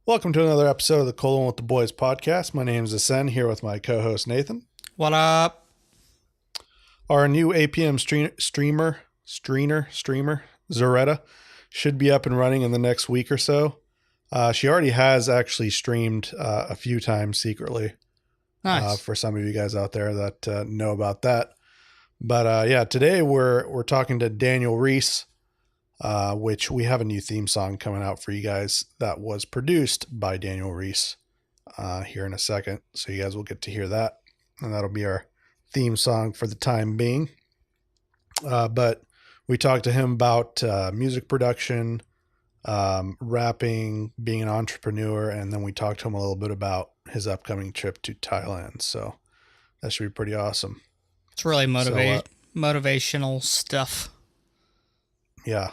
Welcome to another episode of the Colon with the Boys podcast. My name is Asen, here with my co-host Nathan. What up? Our new APM streamer, Zaretta, should be up and running in the next week or so. She already has actually streamed a few times secretly. Nice. For some of you guys out there that know about that. But yeah, today we're talking to Daniel Reece, which we have a new theme song coming out for you guys that was produced by Daniel Reece here in a second. So you guys will get to hear that. And that'll be our theme song for the time being. But we talked to him about music production, rapping, being an entrepreneur, and then we talked to him a little bit about his upcoming trip to Thailand. So that should be pretty awesome. It's really motivational stuff. Yeah.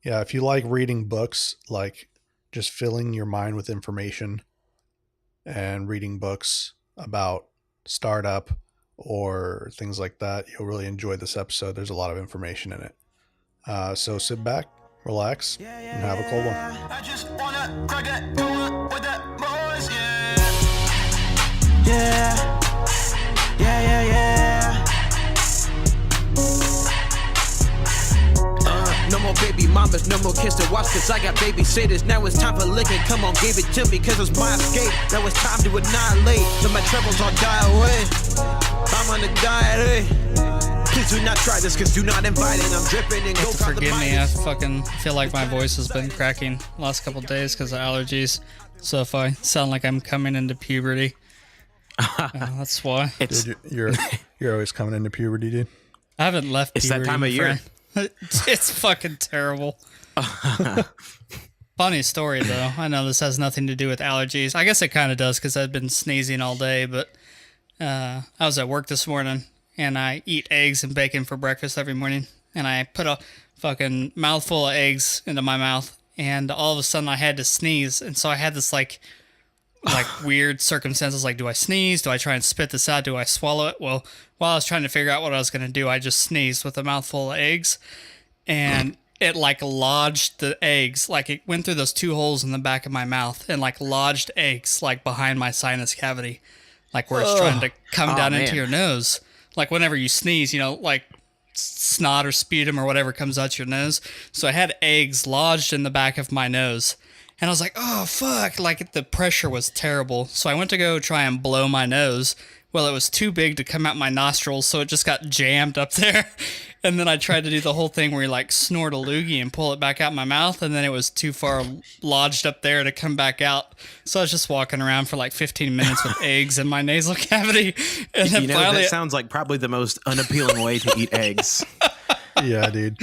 Yeah. If you like reading books, like just filling your mind with information and reading books about startup or things like that, you'll really enjoy this episode. There's a lot of information in it. So sit back, relax, and have a cold one. I just wanna crack that with that boys, No more baby mamas, no more kids to watch, cause I got babysitters. Now it's time for licking, come on, give it to me, cause it's my escape. Now it's time to annihilate, let my troubles all die away. I'm on a diet, please do not try this, cause do not invite it. I'm dripping and go call the Forgive me, I fucking feel like my voice has been cracking the last couple of days because of allergies. So if I sound like I'm coming into puberty, that's why. Dude, you're always coming into puberty, dude. I haven't left puberty. It's that time of year. It's fucking terrible. Funny story, though. I know this has nothing to do with allergies. I guess it kind of does because I've been sneezing all day, but I was at work this morning, and I eat eggs and bacon for breakfast every morning, and I put a fucking mouthful of eggs into my mouth, and all of a sudden I had to sneeze, and so I had this like weird circumstances, like, do I sneeze? Do I try and spit this out? Do I swallow it? Well, while I was trying to figure out what I was going to do, I just sneezed with a mouthful of eggs, and it like lodged the eggs, like it went through those two holes in the back of my mouth and like lodged eggs like behind my sinus cavity, like where it's trying to come down into your nose. Like whenever you sneeze, you know, like snot or sputum or whatever comes out your nose. So I had eggs lodged in the back of my nose. And I was like, oh, fuck. Like, the pressure was terrible. So I went to go try and blow my nose. Well, it was too big to come out my nostrils, so it just got jammed up there. And then I tried to do the whole thing where you, like, snort a loogie and pull it back out my mouth, and then it was too far lodged up there to come back out. So I was just walking around for, like, 15 minutes with eggs in my nasal cavity. And then finally, that sounds like probably the most unappealing way to eat eggs. Yeah, dude.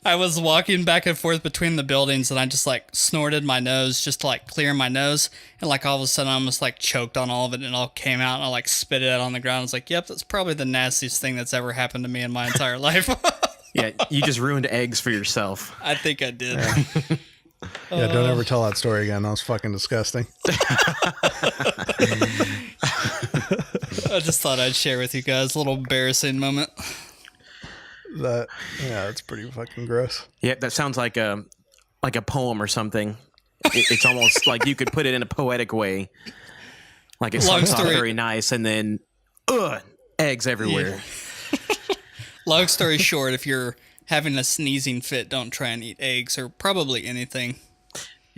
I was walking back and forth between the buildings, and I just like snorted my nose just to like clear my nose, and like all of a sudden I almost like choked on all of it, and it all came out, and I like spit it out on the ground. I was like, yep, that's probably the nastiest thing that's ever happened to me in my entire life. Yeah, you just ruined eggs for yourself. I think I did. Yeah, don't ever tell that story again. That was fucking disgusting. I just thought I'd share with you guys a little embarrassing moment. That's pretty fucking gross. Yeah, that sounds like a poem or something. It's almost like you could put it in a poetic way. Like it starts off very nice, and then eggs everywhere. Yeah. Long story short, if you're having a sneezing fit, don't try and eat eggs or probably anything.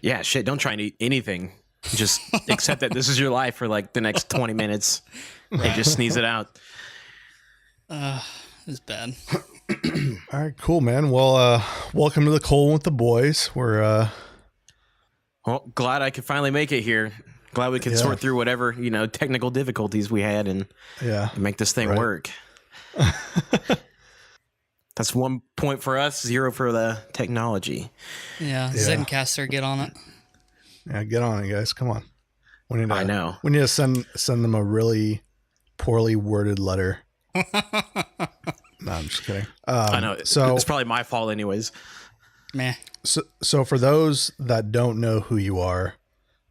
Yeah, shit, don't try and eat anything. Just accept that this is your life for like the next 20 minutes and just sneeze it out. It's bad. All right, cool, man. Well, welcome to the Colon with the Boys. We're well, glad I could finally make it here. Glad we could sort through whatever, technical difficulties we had and make this thing work. That's 1 point for us, 0 for the technology. Yeah, Zencaster, get on it. Yeah, get on it, guys. Come on. I know. We need to send them a really poorly worded letter. No, I'm just kidding. I know. So it's probably my fault anyways. Meh. So for those that don't know who you are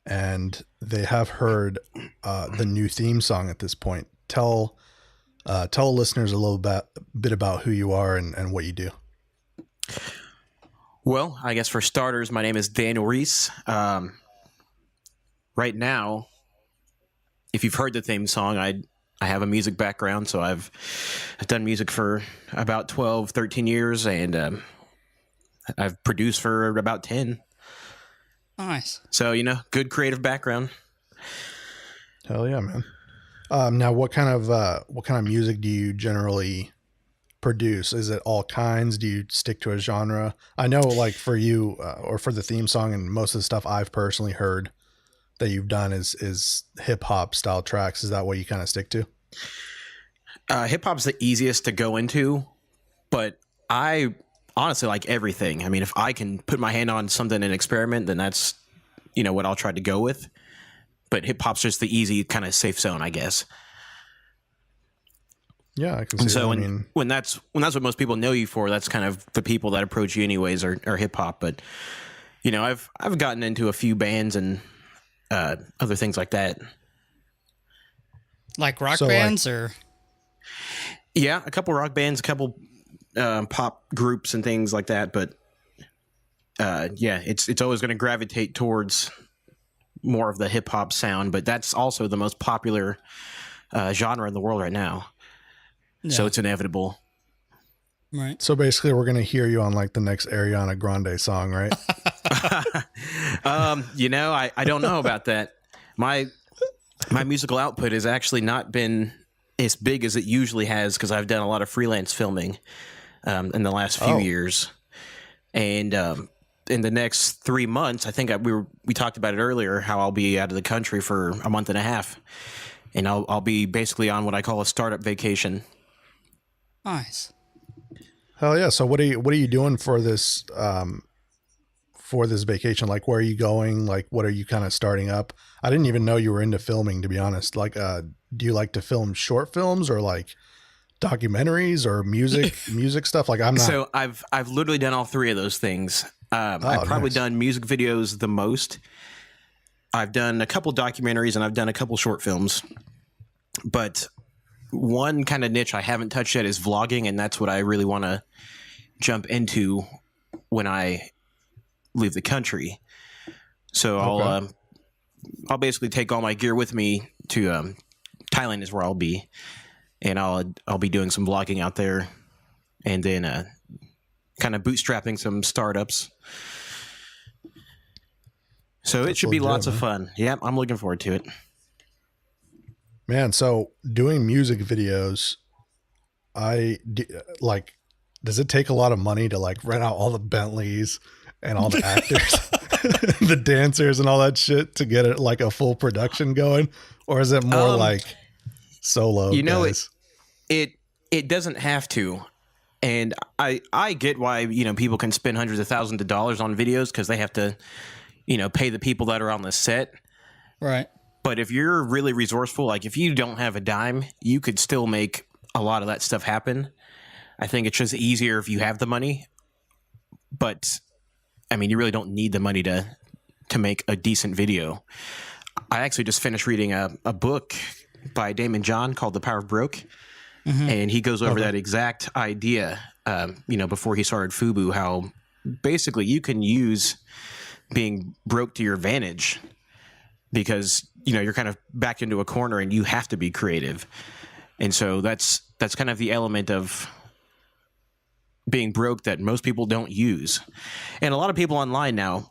and they have heard the new theme song at this point, tell listeners a little bit about who you are and what you do. Well, I guess for starters, my name is Daniel Reece. right now, if you've heard the theme song, I have a music background, so I've done music for about 12, 13 years, and I've produced for about 10. Nice. So, good creative background. Hell yeah, man. Now, what kind of music do you generally produce? Is it all kinds? Do you stick to a genre? I know, like for you or for the theme song and most of the stuff I've personally heard that you've done is hip hop style tracks. Is that what you kind of stick to? Hip hop's the easiest to go into, but I honestly like everything. I mean, if I can put my hand on something and experiment, then that's what I'll try to go with. But hip hop's just the easy kind of safe zone, I guess. Yeah, I can see. And so that. when that's what most people know you for, that's kind of the people that approach you anyways are hip hop. But I've gotten into a few bands and other things like that. Like rock bands or? Yeah, a couple rock bands, a couple pop groups and things like that. But yeah, it's always going to gravitate towards more of the hip hop sound. But that's also the most popular genre in the world right now. Yeah. So it's inevitable. Right. So basically we're going to hear you on like the next Ariana Grande song, right? I don't know about that. My musical output has actually not been as big as it usually has because I've done a lot of freelance filming in the last few years. And in the next 3 months, I think we talked about it earlier, how I'll be out of the country for a month and a half. And I'll be basically on what I call a startup vacation. Nice. Hell yeah! So what are you doing for this vacation? Like, where are you going? Like, what are you kind of starting up? I didn't even know you were into filming, to be honest. Like, do you like to film short films or like documentaries or music stuff? Like, I'm not. So I've literally done all three of those things. I've probably done music videos the most. I've done a couple documentaries and I've done a couple short films, but one kind of niche I haven't touched yet is vlogging, and that's what I really want to jump into when I leave the country. So I'll basically take all my gear with me to Thailand is where I'll be, and I'll be doing some vlogging out there, and then kind of bootstrapping some startups. So it should be lots of fun. Yeah, I'm looking forward to it. Man, so doing music videos, does it take a lot of money to like rent out all the Bentleys and all the actors, the dancers and all that shit to get it like a full production going? Or is it more like solo guys? It doesn't have to. And I get why, people can spend hundreds of thousands of dollars on videos because they have to, pay the people that are on the set. Right. But if you're really resourceful, like if you don't have a dime, you could still make a lot of that stuff happen. I think it's just easier if you have the money. But, I mean, you really don't need the money to make a decent video. I actually just finished reading a book by Damon John called The Power of Broke. Mm-hmm. And he goes over that exact idea, before he started FUBU, how basically you can use being broke to your advantage because, you're kind of backed into a corner and you have to be creative. And so that's kind of the element of being broke that most people don't use. And a lot of people online now,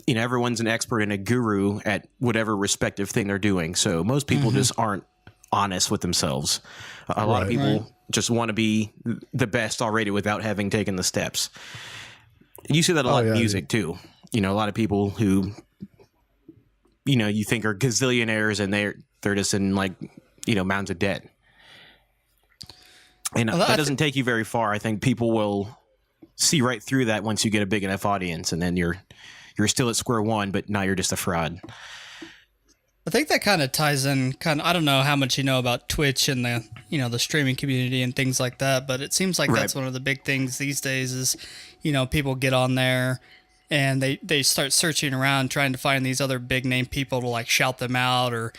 everyone's an expert and a guru at whatever respective thing they're doing. So most people just aren't honest with themselves. A lot of people just want to be the best already without having taken the steps. You see that a lot in music too. A lot of people who, you think are gazillionaires and they're just in like, mounds of debt. And that doesn't take you very far. I think people will see right through that once you get a big enough audience, and then you're still at square one, but now you're just a fraud. I think that kind of ties in I don't know how much you know about Twitch and the, the streaming community and things like that, but it seems like that's one of the big things these days is, people get on there and they start searching around trying to find these other big name people to like shout them out or,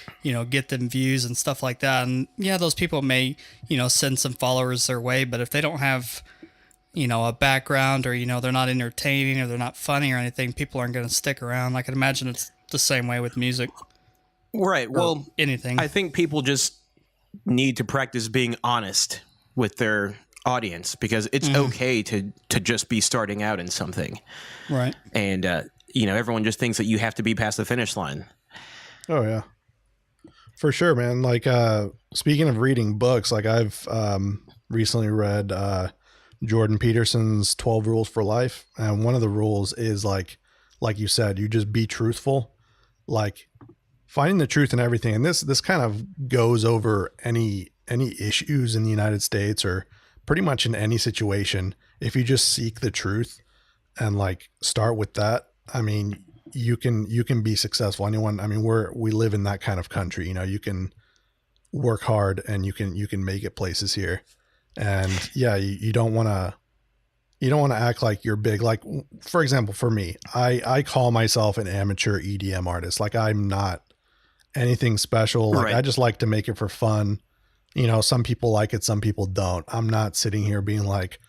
get them views and stuff like that. And yeah, those people may, send some followers their way, but if they don't have, a background or, they're not entertaining or they're not funny or anything, people aren't going to stick around. I can imagine it's the same way with music. Right. Well, anything. I think people just need to practice being honest with their audience, because it's okay to just be starting out in something. Right. And, everyone just thinks that you have to be past the finish line. Oh yeah, for sure, man. Like, speaking of reading books, like I've recently read Jordan Peterson's 12 Rules for Life. And one of the rules is like you said, you just be truthful, like finding the truth in everything. And this kind of goes over any issues in the United States or pretty much in any situation. If you just seek the truth and like start with that, I mean, you can be successful. Anyone, I mean, we live in that kind of country, you can work hard and you can make it places here. And yeah, you don't want to act like you're big. Like, for example, for me, I call myself an amateur EDM artist. Like, I'm not anything special. Like, Right. I just like to make it for fun. Some people like it, some people don't. I'm not sitting here being like,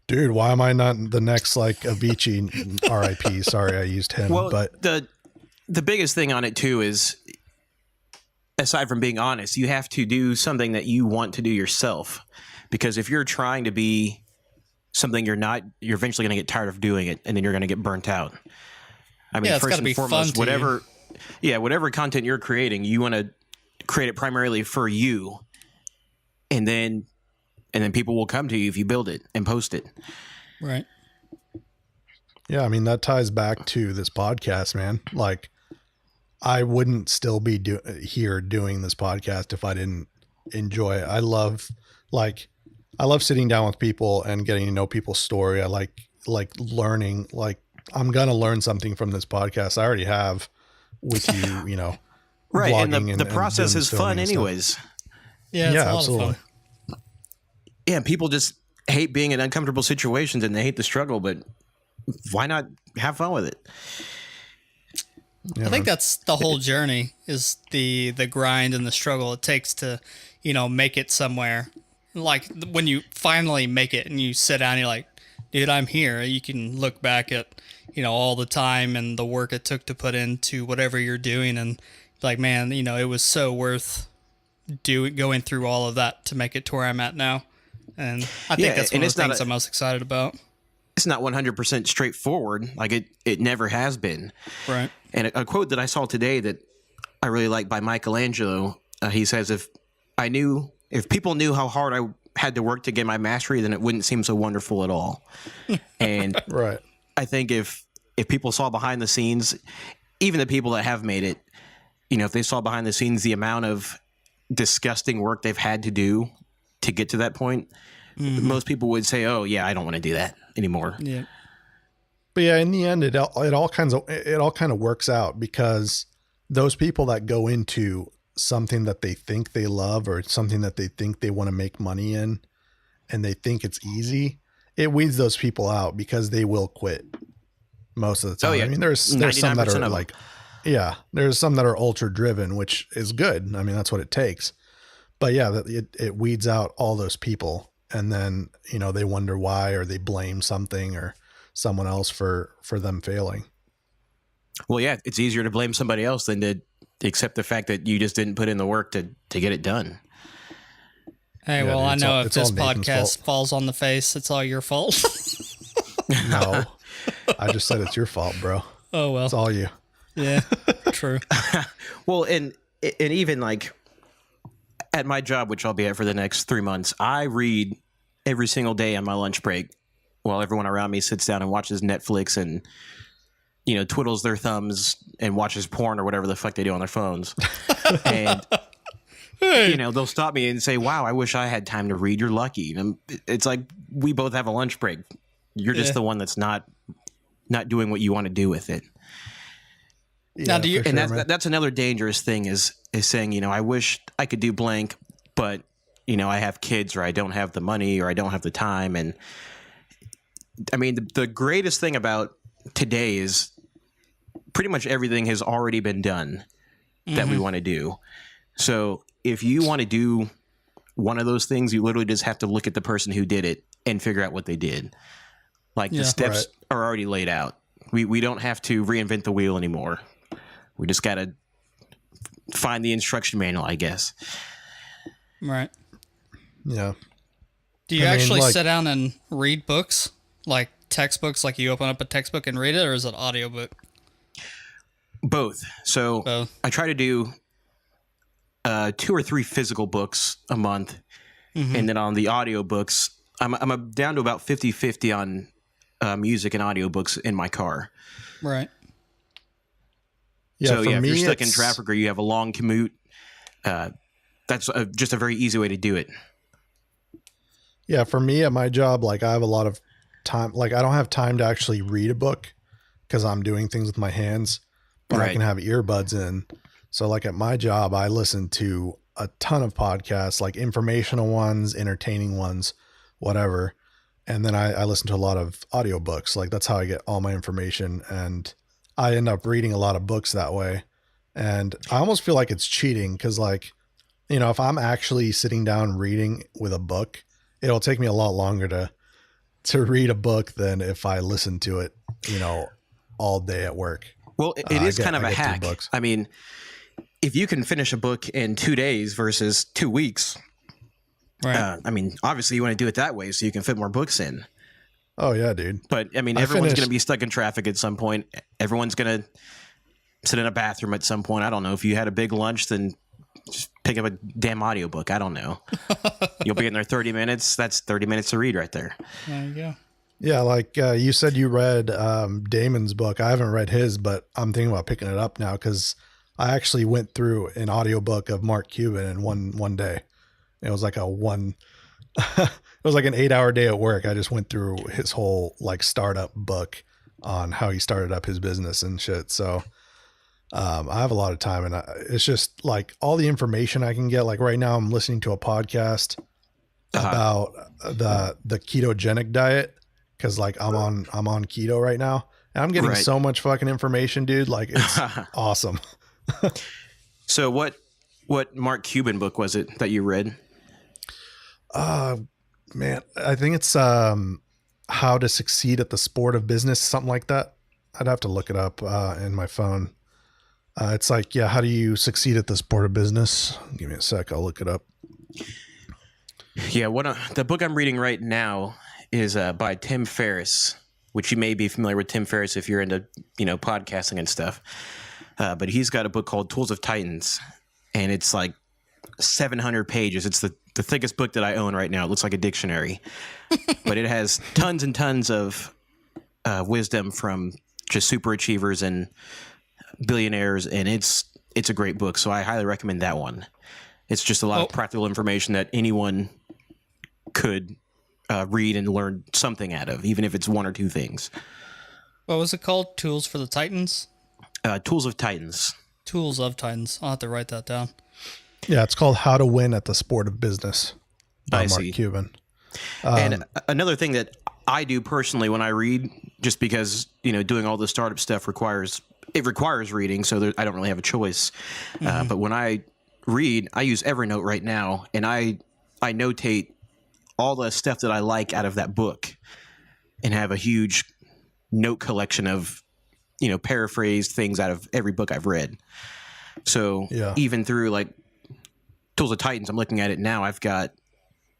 dude, why am I not the next like Avicii? RIP. Sorry, I used him. Well, but the biggest thing on it too is, aside from being honest, you have to do something that you want to do yourself. Because if you're trying to be something you're not, you're eventually going to get tired of doing it, and then you're going to get burnt out. I mean, Yeah, it's first gotta and be foremost, fun to you. whatever content you're creating, you want to create it primarily for you, and then people will come to you if you build it and post it. Right. yeah, I mean, that ties back to this podcast, man. Like, I wouldn't still be here doing this podcast if I didn't enjoy it. I love sitting down with people and getting to know people's story. I like learning, like I'm going to learn something from this podcast. I already have with you, Right. And vlogging the process doing is filming fun and stuff. anyways. Yeah, it's Yeah, a lot absolutely. of fun. Yeah. People just hate being in uncomfortable situations and they hate the struggle, but why not have fun with it? Yeah, I think that's the whole journey, is the grind and the struggle it takes to, make it somewhere. Like when you finally make it and you sit down, you're like, dude, I'm here. You can look back at, all the time and the work it took to put into whatever you're doing, and be like, man, it was so worth going through all of that to make it to where I'm at now. And I think that's one of the things I'm most excited about. It's not 100% straightforward. Like it never has been. Right. And a quote that I saw today that I really like by Michelangelo, he says, if people knew how hard I had to work to get my mastery, then it wouldn't seem so wonderful at all. And right. I think if people saw behind the scenes, even the people that have made it, if they saw behind the scenes the amount of disgusting work they've had to do to get to that point, most people would say, oh yeah, I don't want to do that anymore. Yeah. But yeah, in the end, it all kind of works out, because those people that go into something that they think they love or something that they think they want to make money in, and they think it's easy, it weeds those people out, because they will quit most of the time. Oh, yeah. I mean, there's some that are of like, yeah, there's some that are ultra driven, which is good. I mean, that's what it takes. But yeah, it weeds out all those people, and then they wonder why, or they blame something or someone else for them failing. Well, yeah, it's easier to blame somebody else than to accept the fact that you just didn't put in the work to get it done. Hey, Yeah, well, dude, I know if this all Nathan's podcast fault. falls on the face, it's all your fault. No, I just said it's your fault, bro. Oh, well. It's all you. Yeah, true. Well, and even like at my job, which I'll be at for the next 3 months, I read every single day on my lunch break while everyone around me sits down and watches Netflix and, twiddles their thumbs and watches porn or whatever the fuck they do on their phones. And, they'll stop me and say, wow, I wish I had time to read. You're lucky. And it's like, we both have a lunch break. You're just the one that's not doing what you want to do with it. Now, do you- for And sure, that's another dangerous thing is saying, I wish I could do blank, but, I have kids, or I don't have the money, or I don't have the time. And I mean, the greatest thing about today is pretty much everything has already been done that we want to do. So if you want to do one of those things, you literally just have to look at the person who did it and figure out what they did. Like the steps are already laid out. We don't have to reinvent the wheel anymore. We just got to find the instruction manual, I guess. Right. Yeah. Do you actually sit down and read books, like textbooks, like you open up a textbook and read it, or is it audiobook? Both. So I try to do 2 or 3 physical books a month. Mm-hmm. And then on the audiobooks, I'm down to about 50-50 on music and audiobooks in my car. Right. Yeah, so if you're stuck in traffic or you have a long commute, that's just a very easy way to do it. Yeah, for me at my job, like I have a lot of time. Like I don't have time to actually read a book because I'm doing things with my hands, but I can have earbuds in. So like at my job, I listen to a ton of podcasts, like informational ones, entertaining ones, whatever. And then I listen to a lot of audiobooks. Like that's how I get all my information. And I end up reading a lot of books that way. And I almost feel like it's cheating because like, you know, if I'm actually sitting down reading with a book, it'll take me a lot longer to read a book than if I listen to it, you know, all day at work. Well, it is kind of a hack. I mean, if you can finish a book in 2 days versus 2 weeks, right? I mean, obviously you want to do it that way so you can fit more books in. Oh yeah, dude. But I mean, everyone's going to be stuck in traffic at some point. Everyone's going to sit in a bathroom at some point. I don't know. If you had a big lunch, then just pick up a damn audiobook. I don't know. You'll be in there 30 minutes. That's 30 minutes to read right there. There you go. Yeah, like you said you read Damon's book. I haven't read his, but I'm thinking about picking it up now because I actually went through an audiobook of Mark Cuban in one day. It was like it was like an 8-hour day at work. I just went through his whole like startup book on how he started up his business and shit. So I have a lot of time, and it's just like all the information I can get. Like right now I'm listening to a podcast about the ketogenic diet. Cause like I'm on keto right now and I'm getting so much fucking information, dude. Like it's awesome. So what Mark Cuban book was it that you read? Man, I think it's How to Succeed at the Sport of Business, something like that. I'd have to look it up in my phone. It's like, yeah, how do you succeed at the sport of business? Give me a sec, I'll look it up. Yeah, the book I'm reading right now is by Tim Ferriss, which you may be familiar with Tim Ferriss if you're into, you know, podcasting and stuff. But he's got a book called Tools of Titans, and it's like 700 pages. It's the thickest book that I own right now. It looks like a dictionary, but it has tons and tons of wisdom from just super achievers and billionaires, and it's a great book. So I highly recommend that one. It's just a lot of practical information that anyone could read and learn something out of, even if it's 1 or 2 things. What was it called? Tools for the Titans? Tools of Titans. Tools of Titans. I'll have to write that down. Yeah, it's called How to Win at the Sport of Business by Mark Cuban. And another thing that I do personally when I read, just because, you know, doing all the startup stuff requires reading, so I don't really have a choice. Mm-hmm. But when I read, I use Evernote right now, and I notate all the stuff that I like out of that book and have a huge note collection of, you know, paraphrased things out of every book I've read. So even through like Tools of Titans, I'm looking at it now, I've got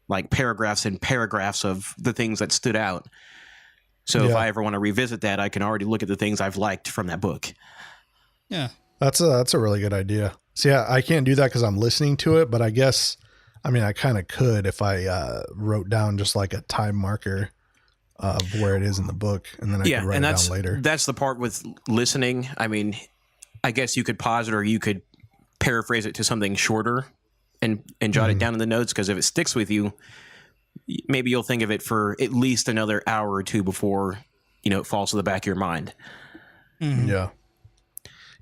like paragraphs and paragraphs of the things that stood out. So if I ever want to revisit that, I can already look at the things I've liked from that book. Yeah. That's a really good idea. So yeah, I can't do that because I'm listening to it, but I guess, I mean, I kind of could if I wrote down just like a time marker of where it is in the book, and then I could write it down later. That's the part with listening. I mean, I guess you could pause it, or you could paraphrase it to something shorter and jot it down in the notes, because if it sticks with you, maybe you'll think of it for at least another hour or 2 before, you know, it falls to the back of your mind. Mm-hmm. Yeah.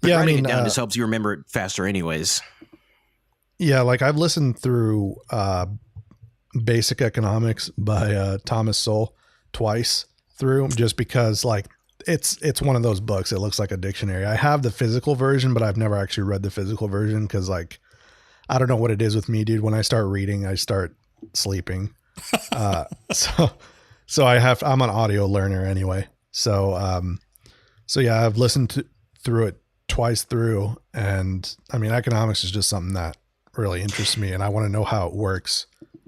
But writing it down just helps you remember it faster anyways. Yeah, like I've listened through Basic Economics by Thomas Sowell twice through, just because like it's one of those books. It looks like a dictionary. I have the physical version, but I've never actually read the physical version because like I don't know what it is with me, dude. When I start reading, I start sleeping. So I'm an audio learner anyway. So yeah, I've listened through it twice through, and I mean, economics is just something that really interests me, and I want to know how it works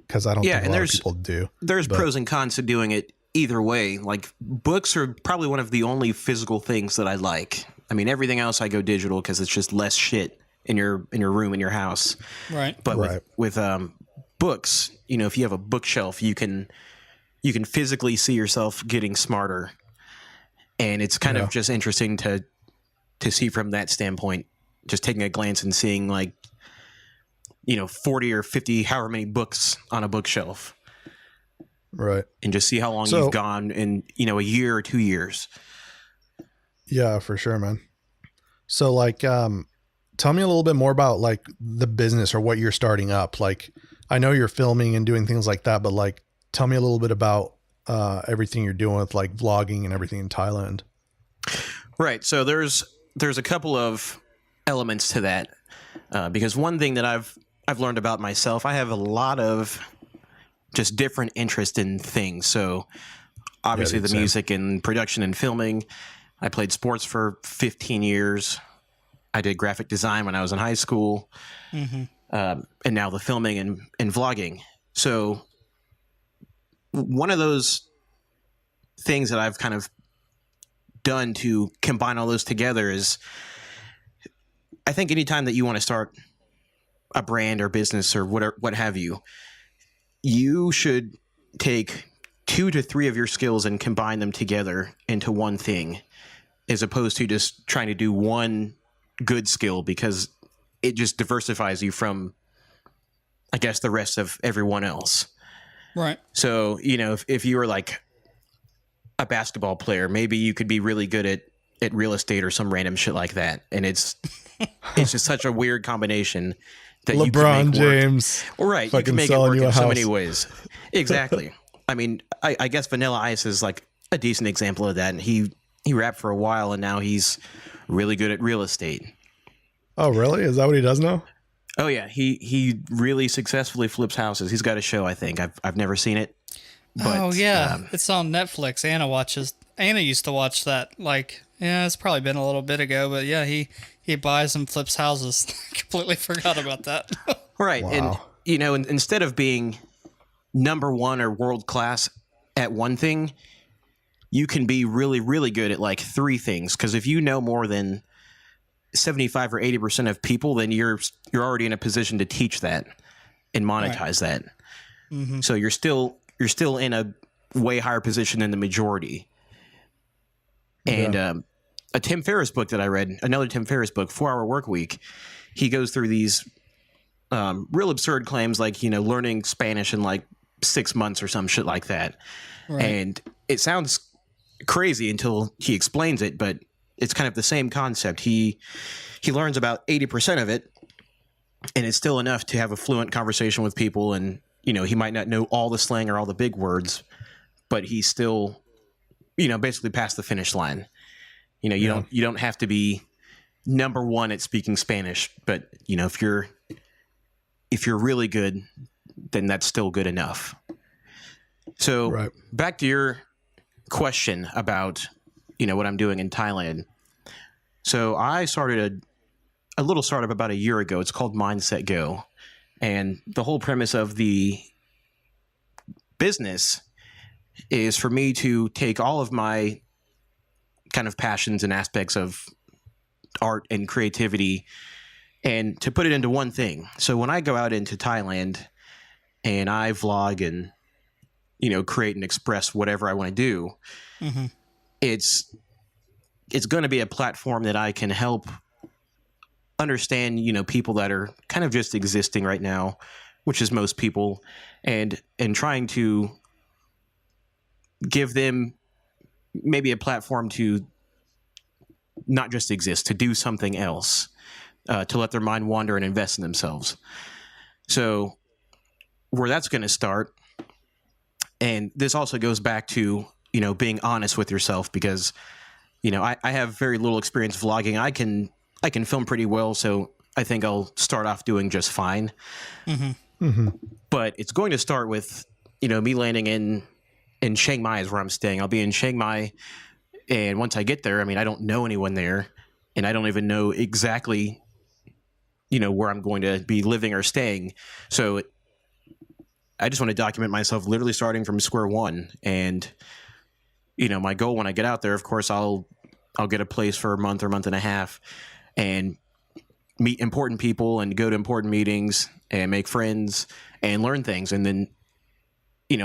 because I don't think a lot of people do. There's pros and cons to doing it either way. Like, books are probably one of the only physical things that I like. I mean, everything else I go digital because it's just less shit in your room, in your house. Right. But with books, you know, if you have a bookshelf, you can physically see yourself getting smarter, and it's kind of just interesting to see from that standpoint. Just taking a glance and seeing, like, you know, 40 or 50, however many books on a bookshelf. Right. And just see how long you've gone in, you know, a year or 2 years. Yeah, for sure, man. So, like, tell me a little bit more about, like, the business or what you're starting up. Like, I know you're filming and doing things like that, but, like, tell me a little bit about everything you're doing with, like, vlogging and everything in Thailand. Right. So there's a couple of elements to that, because one thing that I've learned about myself, I have a lot of just different interest in things. So obviously the music and production and filming. I played sports for 15 years. I did graphic design when I was in high school, and now the filming and vlogging. So one of those things that I've kind of done to combine all those together is, I think anytime that you want to start a brand or business or whatever, what have you, you should take 2 to 3 of your skills and combine them together into one thing, as opposed to just trying to do one good skill, because it just diversifies you from, I guess, the rest of everyone else. Right. So, you know, if you were like a basketball player, maybe you could be really good at real estate or some random shit like that. And it's just such a weird combination that LeBron you can make James. Work. Right. You can make it work in so many ways. Exactly. I mean, I guess Vanilla Ice is like a decent example of that. And he rapped for a while, and now he's really good at real estate. Oh, really? Is that what he does now? Oh yeah. He really successfully flips houses. He's got a show, I think. I've never seen it. But, oh yeah, it's on Netflix. Anna used to watch that. Like, yeah, it's probably been a little bit ago, but yeah, he buys and flips houses. Completely forgot about that. Right. Wow. And, you know, instead of being number one or world class at one thing, you can be really, really good at like 3 things. Because if you know more than 75 or 80% of people, then you're already in a position to teach that and monetize that. Mm-hmm. So you're still in a way higher position than the majority. And a Tim Ferriss book that I read, another Tim Ferriss book, 4-Hour Workweek, he goes through these real absurd claims, like, you know, learning Spanish in like 6 months or some shit like that. Right. And it sounds crazy until he explains it, but it's kind of the same concept. He learns about 80% of it, and it's still enough to have a fluent conversation with people. And, you know, he might not know all the slang or all the big words, but he's still, you know, basically past the finish line. You know, you don't have to be number one at speaking Spanish, but, you know, if you're really good, then that's still good enough. So back to your question about, you know, what I'm doing in Thailand. So I started a little startup about a year ago. It's called Mindset Go. And the whole premise of the business is for me to take all of my kind of passions and aspects of art and creativity and to put it into one thing. So when I go out into Thailand and I vlog and, you know, create and express whatever I want to do, it's going to be a platform that I can help understand, you know, people that are kind of just existing right now, which is most people, and trying to give them maybe a platform to not just exist, to do something else, to let their mind wander and invest in themselves. So where that's going to start, and this also goes back to, you know, being honest with yourself, because, you know, I have very little experience vlogging. I can film pretty well, so I think I'll start off doing just fine. But it's going to start with, you know, me landing in Chiang Mai is where I'm staying. I'll be in Chiang Mai, and once I get there, I mean, I don't know anyone there. and I don't even know exactly, where I'm going to be living or staying. So I just want to document myself literally starting from square one. And, my goal when I get out there, of course, I'll get a place for a month or month and a half and meet important people and go to important meetings and make friends and learn things. And then,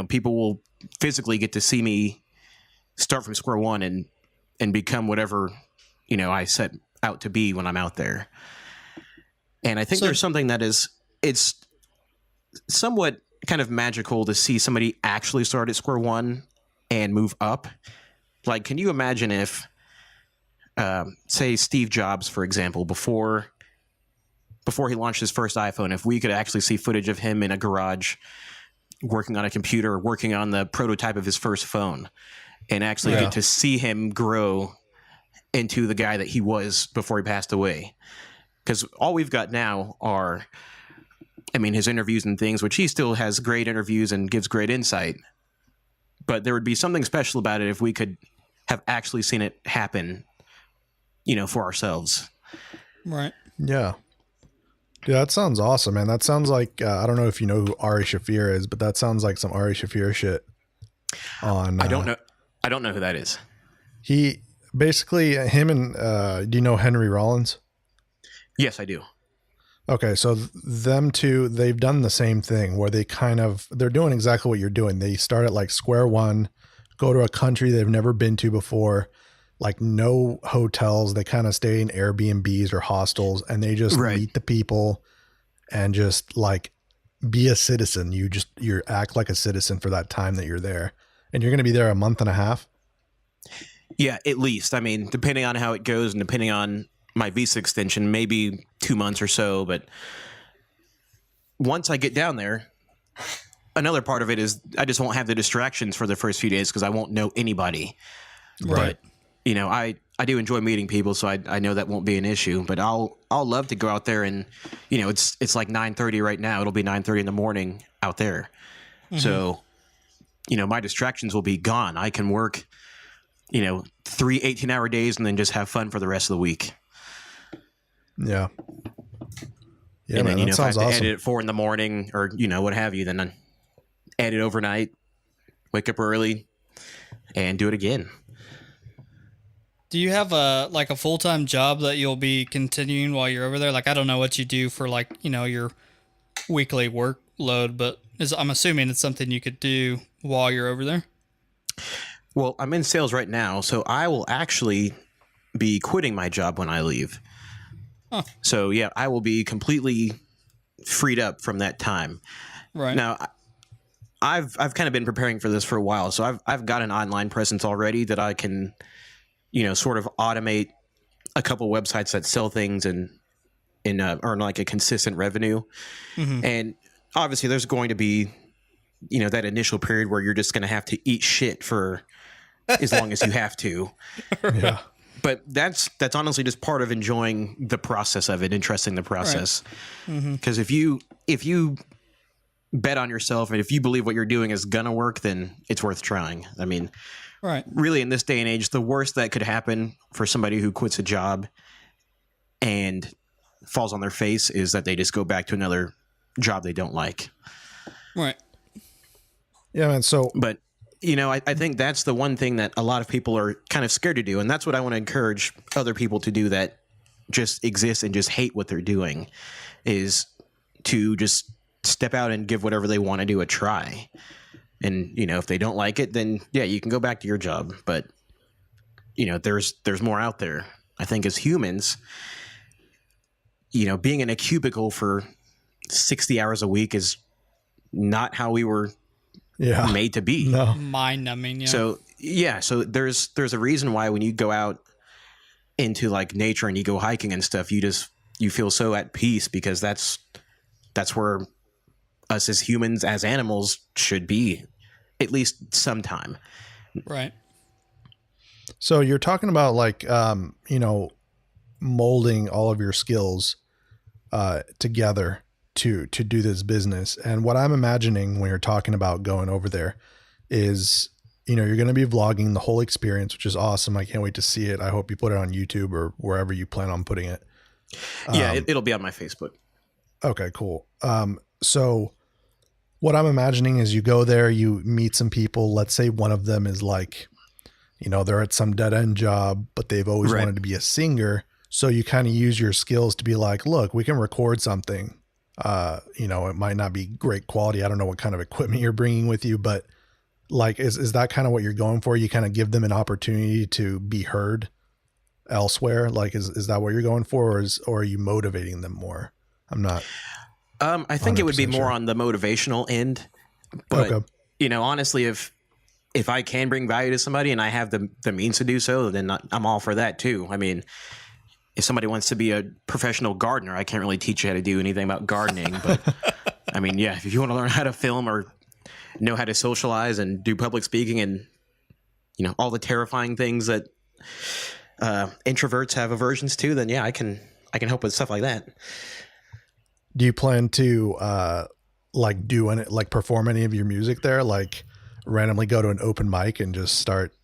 people will physically get to see me start from square one and become whatever, I set out to be when I'm out there. And I think there's something that it's somewhat kind of magical to see somebody actually start at square one and move up. Like, can you imagine if, say, Steve Jobs, for example, before he launched his first iPhone, if we could actually see footage of him in a garage working on a computer, working on the prototype of his first phone, and actually get to see him grow into the guy that he was before he passed away. Because all we've got now are, his interviews and things, which he still has great interviews and gives great insight. But there would be something special about it if we could have actually seen it happen, for ourselves. Right. Yeah. Dude, that sounds awesome, man. That sounds like, I don't know if you know who Ari Shaffir is, but that sounds like some Ari Shaffir shit. I don't know who that is. He basically, him and, do you know Henry Rollins? Yes, I do. Okay, so them two, they've done the same thing where they're doing exactly what you're doing. They start at like square one, go to a country they've never been to before, like no hotels. They kind of stay in Airbnbs or hostels, and they just meet the people and just like be a citizen. You act like a citizen for that time that you're there, and you're going to be there a month and a half. Yeah, at least. Depending on how it goes and depending on my visa extension, maybe 2 months or so. But once I get down there, another part of it is I just won't have the distractions for the first few days because I won't know anybody. Right. But, I do enjoy meeting people, so I know that won't be an issue. But I'll love to go out there and, it's like 9:30 right now. It'll be 9:30 in the morning out there. Mm-hmm. So, my distractions will be gone. I can work, 3 18-hour days and then just have fun for the rest of the week. Yeah. Yeah, and man, then, that if I have sounds to awesome. edit at 4 in the morning or, what have you, then I edit overnight, wake up early, and do it again. Do you have a full-time job that you'll be continuing while you're over there? Like, I don't know what you do for your weekly workload, but I'm assuming it's something you could do while you're over there. Well, I'm in sales right now, so I will actually be quitting my job when I leave. Huh. So yeah, I will be completely freed up from that time. Right. Now, I've kind of been preparing for this for a while, so I've got an online presence already that I can, sort of automate a couple websites that sell things and earn like a consistent revenue. Mm-hmm. And obviously, there's going to be, that initial period where you're just going to have to eat shit for as long as you have to. Yeah. But that's honestly just part of enjoying the process of it and trusting the process. Because if you bet on yourself and if you believe what you're doing is gonna work, then it's worth trying. Really, in this day and age, the worst that could happen for somebody who quits a job and falls on their face is that they just go back to another job they don't like. Right. Yeah, man. But I think that's the one thing that a lot of people are kind of scared to do. And that's what I want to encourage other people to do that just exist and just hate what they're doing, is to just step out and give whatever they want to do a try. And, if they don't like it, then yeah, you can go back to your job. But, there's more out there. I think as humans, being in a cubicle for 60 hours a week is not how we were made to be. No. Mind-numbing, yeah. So there's a reason why when you go out into like nature and you go hiking and stuff, you feel so at peace, because that's where us as humans, as animals, should be, at least sometime. Right. So you're talking about like, molding all of your skills together to do this business. And what I'm imagining when you're talking about going over there is you're going to be vlogging the whole experience, which is awesome. I can't wait to see it. I hope you put it on YouTube or wherever you plan on putting it. Yeah, it'll be on my Facebook. Okay, cool. So what I'm imagining is you go there, you meet some people. Let's say one of them is like, they're at some dead end job, but they've always Right. wanted to be a singer. So you kind of use your skills to be like, look, we can record something. It might not be great quality. I don't know what kind of equipment you're bringing with you, but like, is that kind of what you're going for? You kind of give them an opportunity to be heard elsewhere. Like, is that what you're going for, or are you motivating them more? I'm not. I think it would be 100% more sure. on the motivational end, but Okay. honestly, if I can bring value to somebody and I have the means to do so, then I'm all for that too. I mean, if somebody wants to be a professional gardener, I can't really teach you how to do anything about gardening, but I mean, yeah, if you want to learn how to film or know how to socialize and do public speaking and all the terrifying things that introverts have aversions to, then yeah, I can help with stuff like that. Do you plan to perform any of your music there? Like randomly go to an open mic and just start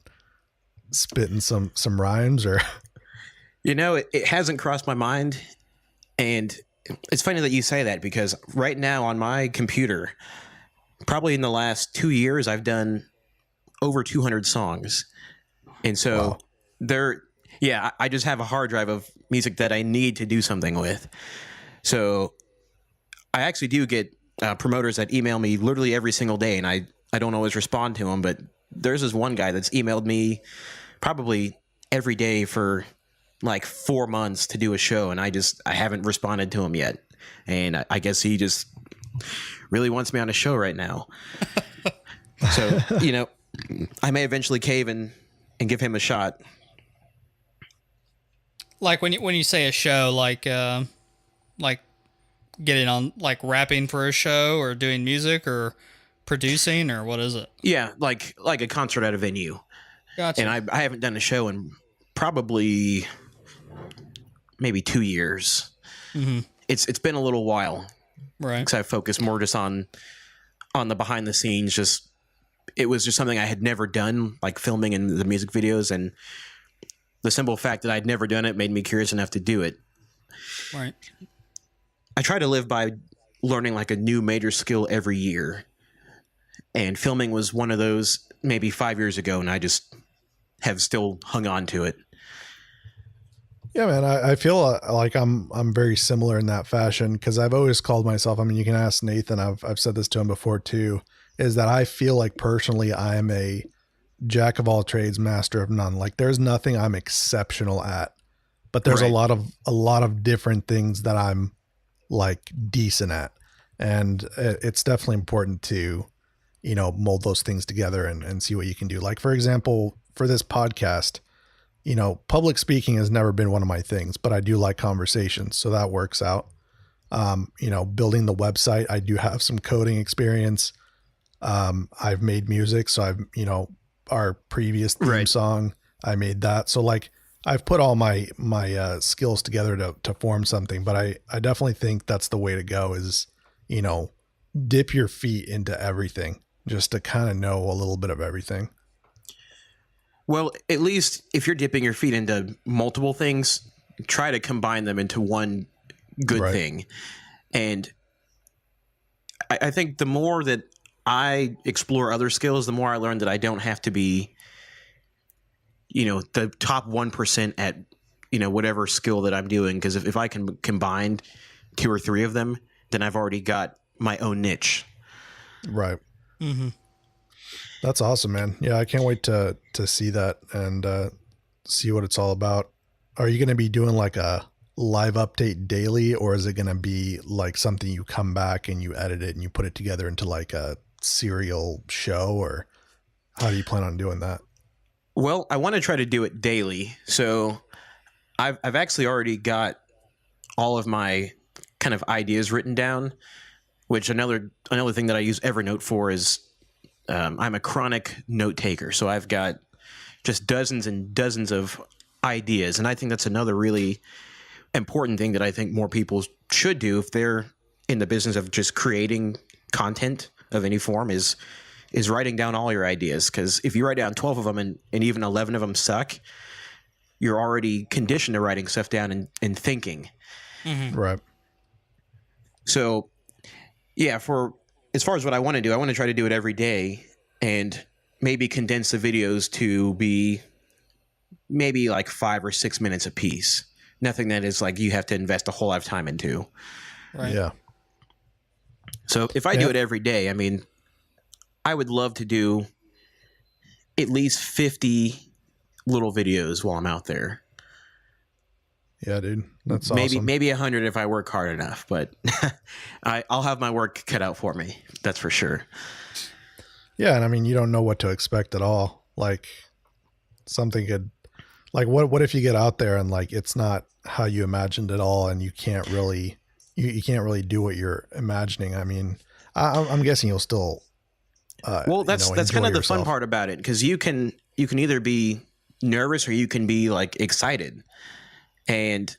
spitting some rhymes, or? It hasn't crossed my mind, and it's funny that you say that because right now on my computer, probably in the last 2 years, I've done over 200 songs. And so I just have a hard drive of music that I need to do something with. So I actually do get promoters that email me literally every single day, and I don't always respond to them, but there's this one guy that's emailed me probably every day for like 4 months to do a show, and I haven't responded to him yet. And I guess he just really wants me on a show right now. So, I may eventually cave and give him a shot. Like when you say a show, like getting on, like rapping for a show or doing music or producing, or what is it? Yeah, like a concert at a venue. Gotcha. And I haven't done a show in probably maybe 2 years. Mm-hmm. It's been a little while. Right. Because I focused more just on the behind the scenes. It was just something I had never done, like filming in the music videos, and the simple fact that I'd never done it made me curious enough to do it. Right. I try to live by learning like a new major skill every year, and filming was one of those maybe 5 years ago, and I just have still hung on to it. Yeah, man, I feel like I'm very similar in that fashion, because I've always called myself, I mean, you can ask Nathan, I've said this to him before too, is that I feel like personally I am a jack of all trades, master of none. Like there's nothing I'm exceptional at, but there's Right. a lot of different things that I'm like decent at. And it's definitely important to, mold those things together and see what you can do. Like, for example, for this podcast, public speaking has never been one of my things, but I do like conversations. So that works out. Building the website, I do have some coding experience. I've made music. So our previous theme Right. song, I made that. So like I've put all my skills together to form something, but I definitely think that's the way to go is, dip your feet into everything just to kind of know a little bit of everything. Well, at least if you're dipping your feet into multiple things, try to combine them into one good Right. thing. And I think the more that I explore other skills, the more I learn that I don't have to be, the top 1% at, whatever skill that I'm doing. Because if I can combine 2 or 3 of them, then I've already got my own niche. Right. Mm-hmm. That's awesome, man. Yeah, I can't wait to see that and see what it's all about. Are you going to be doing like a live update daily, or is it going to be like something you come back and you edit it and you put it together into like a serial show, or how do you plan on doing that? Well, I want to try to do it daily. So I've actually already got all of my kind of ideas written down, which another thing that I use Evernote for is I'm a chronic note taker. So I've got just dozens and dozens of ideas. And I think that's another really important thing that I think more people should do if they're in the business of just creating content of any form, is is writing down all your ideas. Because if you write down 12 of them and even 11 of them suck, you're already conditioned to writing stuff down and thinking. Right. So, yeah, for as far as what I want to do, I want to try to do it every day and maybe condense the videos to be maybe like 5 or 6 minutes a piece. Nothing that is like you have to invest a whole lot of time into. Right. Yeah. So if I do it every day, I mean, I would love to do at least 50 little videos while I'm out there. Yeah, dude. That's awesome. Maybe 100 if I work hard enough, but I'll have my work cut out for me. That's for sure. Yeah, and I mean, you don't know what to expect at all. Like something could, like what if you get out there and like it's not how you imagined it all, and you can't really you can't really do what you're imagining. I mean, I'm guessing you'll still. Well, that's kind of the fun part about it, because you can either be nervous or you can be like excited, and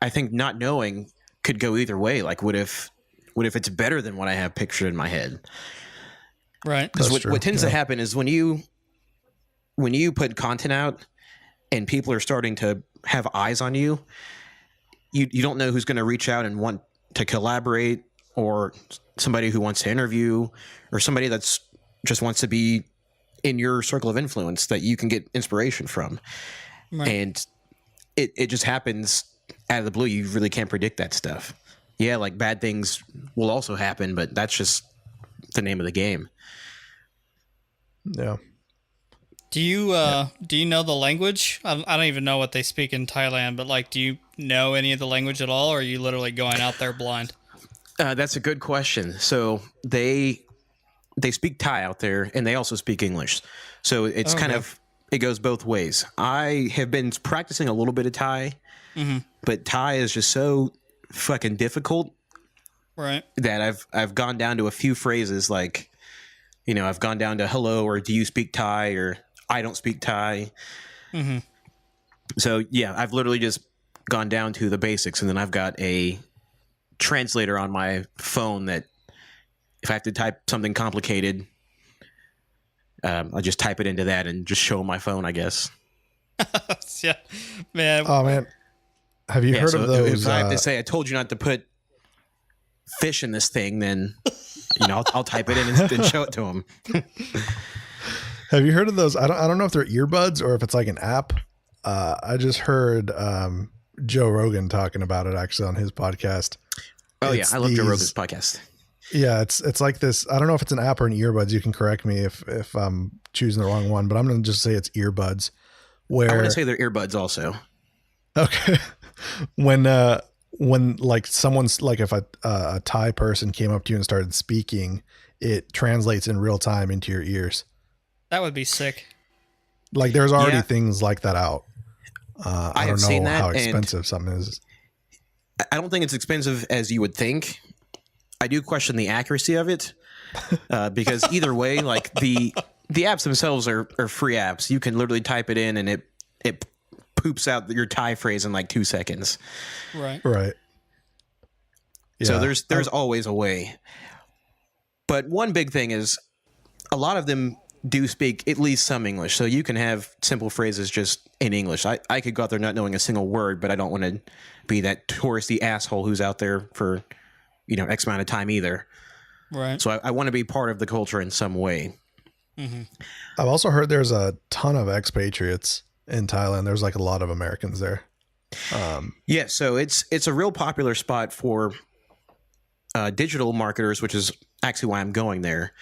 I think not knowing could go either way. Like, what if it's better than what I have pictured in my head? Right. Because what tends to happen is when you put content out and people are starting to have eyes on you, you don't know who's going to reach out and want to collaborate, or somebody who wants to interview, or somebody that's just wants to be in your circle of influence that you can get inspiration from. Right. And it just happens out of the blue. You really can't predict that stuff. Yeah, like bad things will also happen, but that's just the name of the game. Yeah. Do you know the language? I don't even know what they speak in Thailand, but like, do you know any of the language at all, or are you literally going out there blind? That's a good question. So they speak Thai out there, and they also speak English. So it's kind of, it goes both ways. I have been practicing a little bit of Thai, but Thai is just so fucking difficult, right? That I've gone down to a few phrases, like, you know, I've gone down to hello, or do you speak Thai, or I don't speak Thai. So yeah, I've literally just gone down to the basics, and then I've got a translator on my phone that if I have to type something complicated, I'll just type it into that and just show my phone, I guess. Yeah, man. Oh man, have you heard of those? If I have to say, I told you not to put fish in this thing, then you know I'll type it in and show it to him. Have you heard of those? I don't know if they're earbuds or if it's like an app. I just heard Joe Rogan talking about it actually on his podcast. Oh yeah, I love Joe Rogan's podcast. Yeah, it's like this. I don't know if it's an app or an earbuds. You can correct me if I'm choosing the wrong one, but I'm going to just say it's earbuds. Where I'm going to say they're earbuds also. Okay. When like someone's like, if a Thai person came up to you and started speaking, it translates in real time into your ears. That would be sick. Like there's already things like that out. I don't know that, how expensive something is. I don't think it's expensive as you would think. I do question the accuracy of it, because either way, like the apps themselves are free apps. You can literally type it in and it poops out your Thai phrase in like 2 seconds. Right. Right. Yeah. So there's always a way. But one big thing is a lot of them do speak at least some English. So you can have simple phrases just in English. I could go out there not knowing a single word, but I don't want to be that touristy asshole who's out there for, you know, X amount of time either. Right. So I want to be part of the culture in some way. I've also heard there's a ton of expatriates in Thailand. There's like a lot of Americans there. Yeah, so it's a real popular spot for digital marketers, which is actually why I'm going there.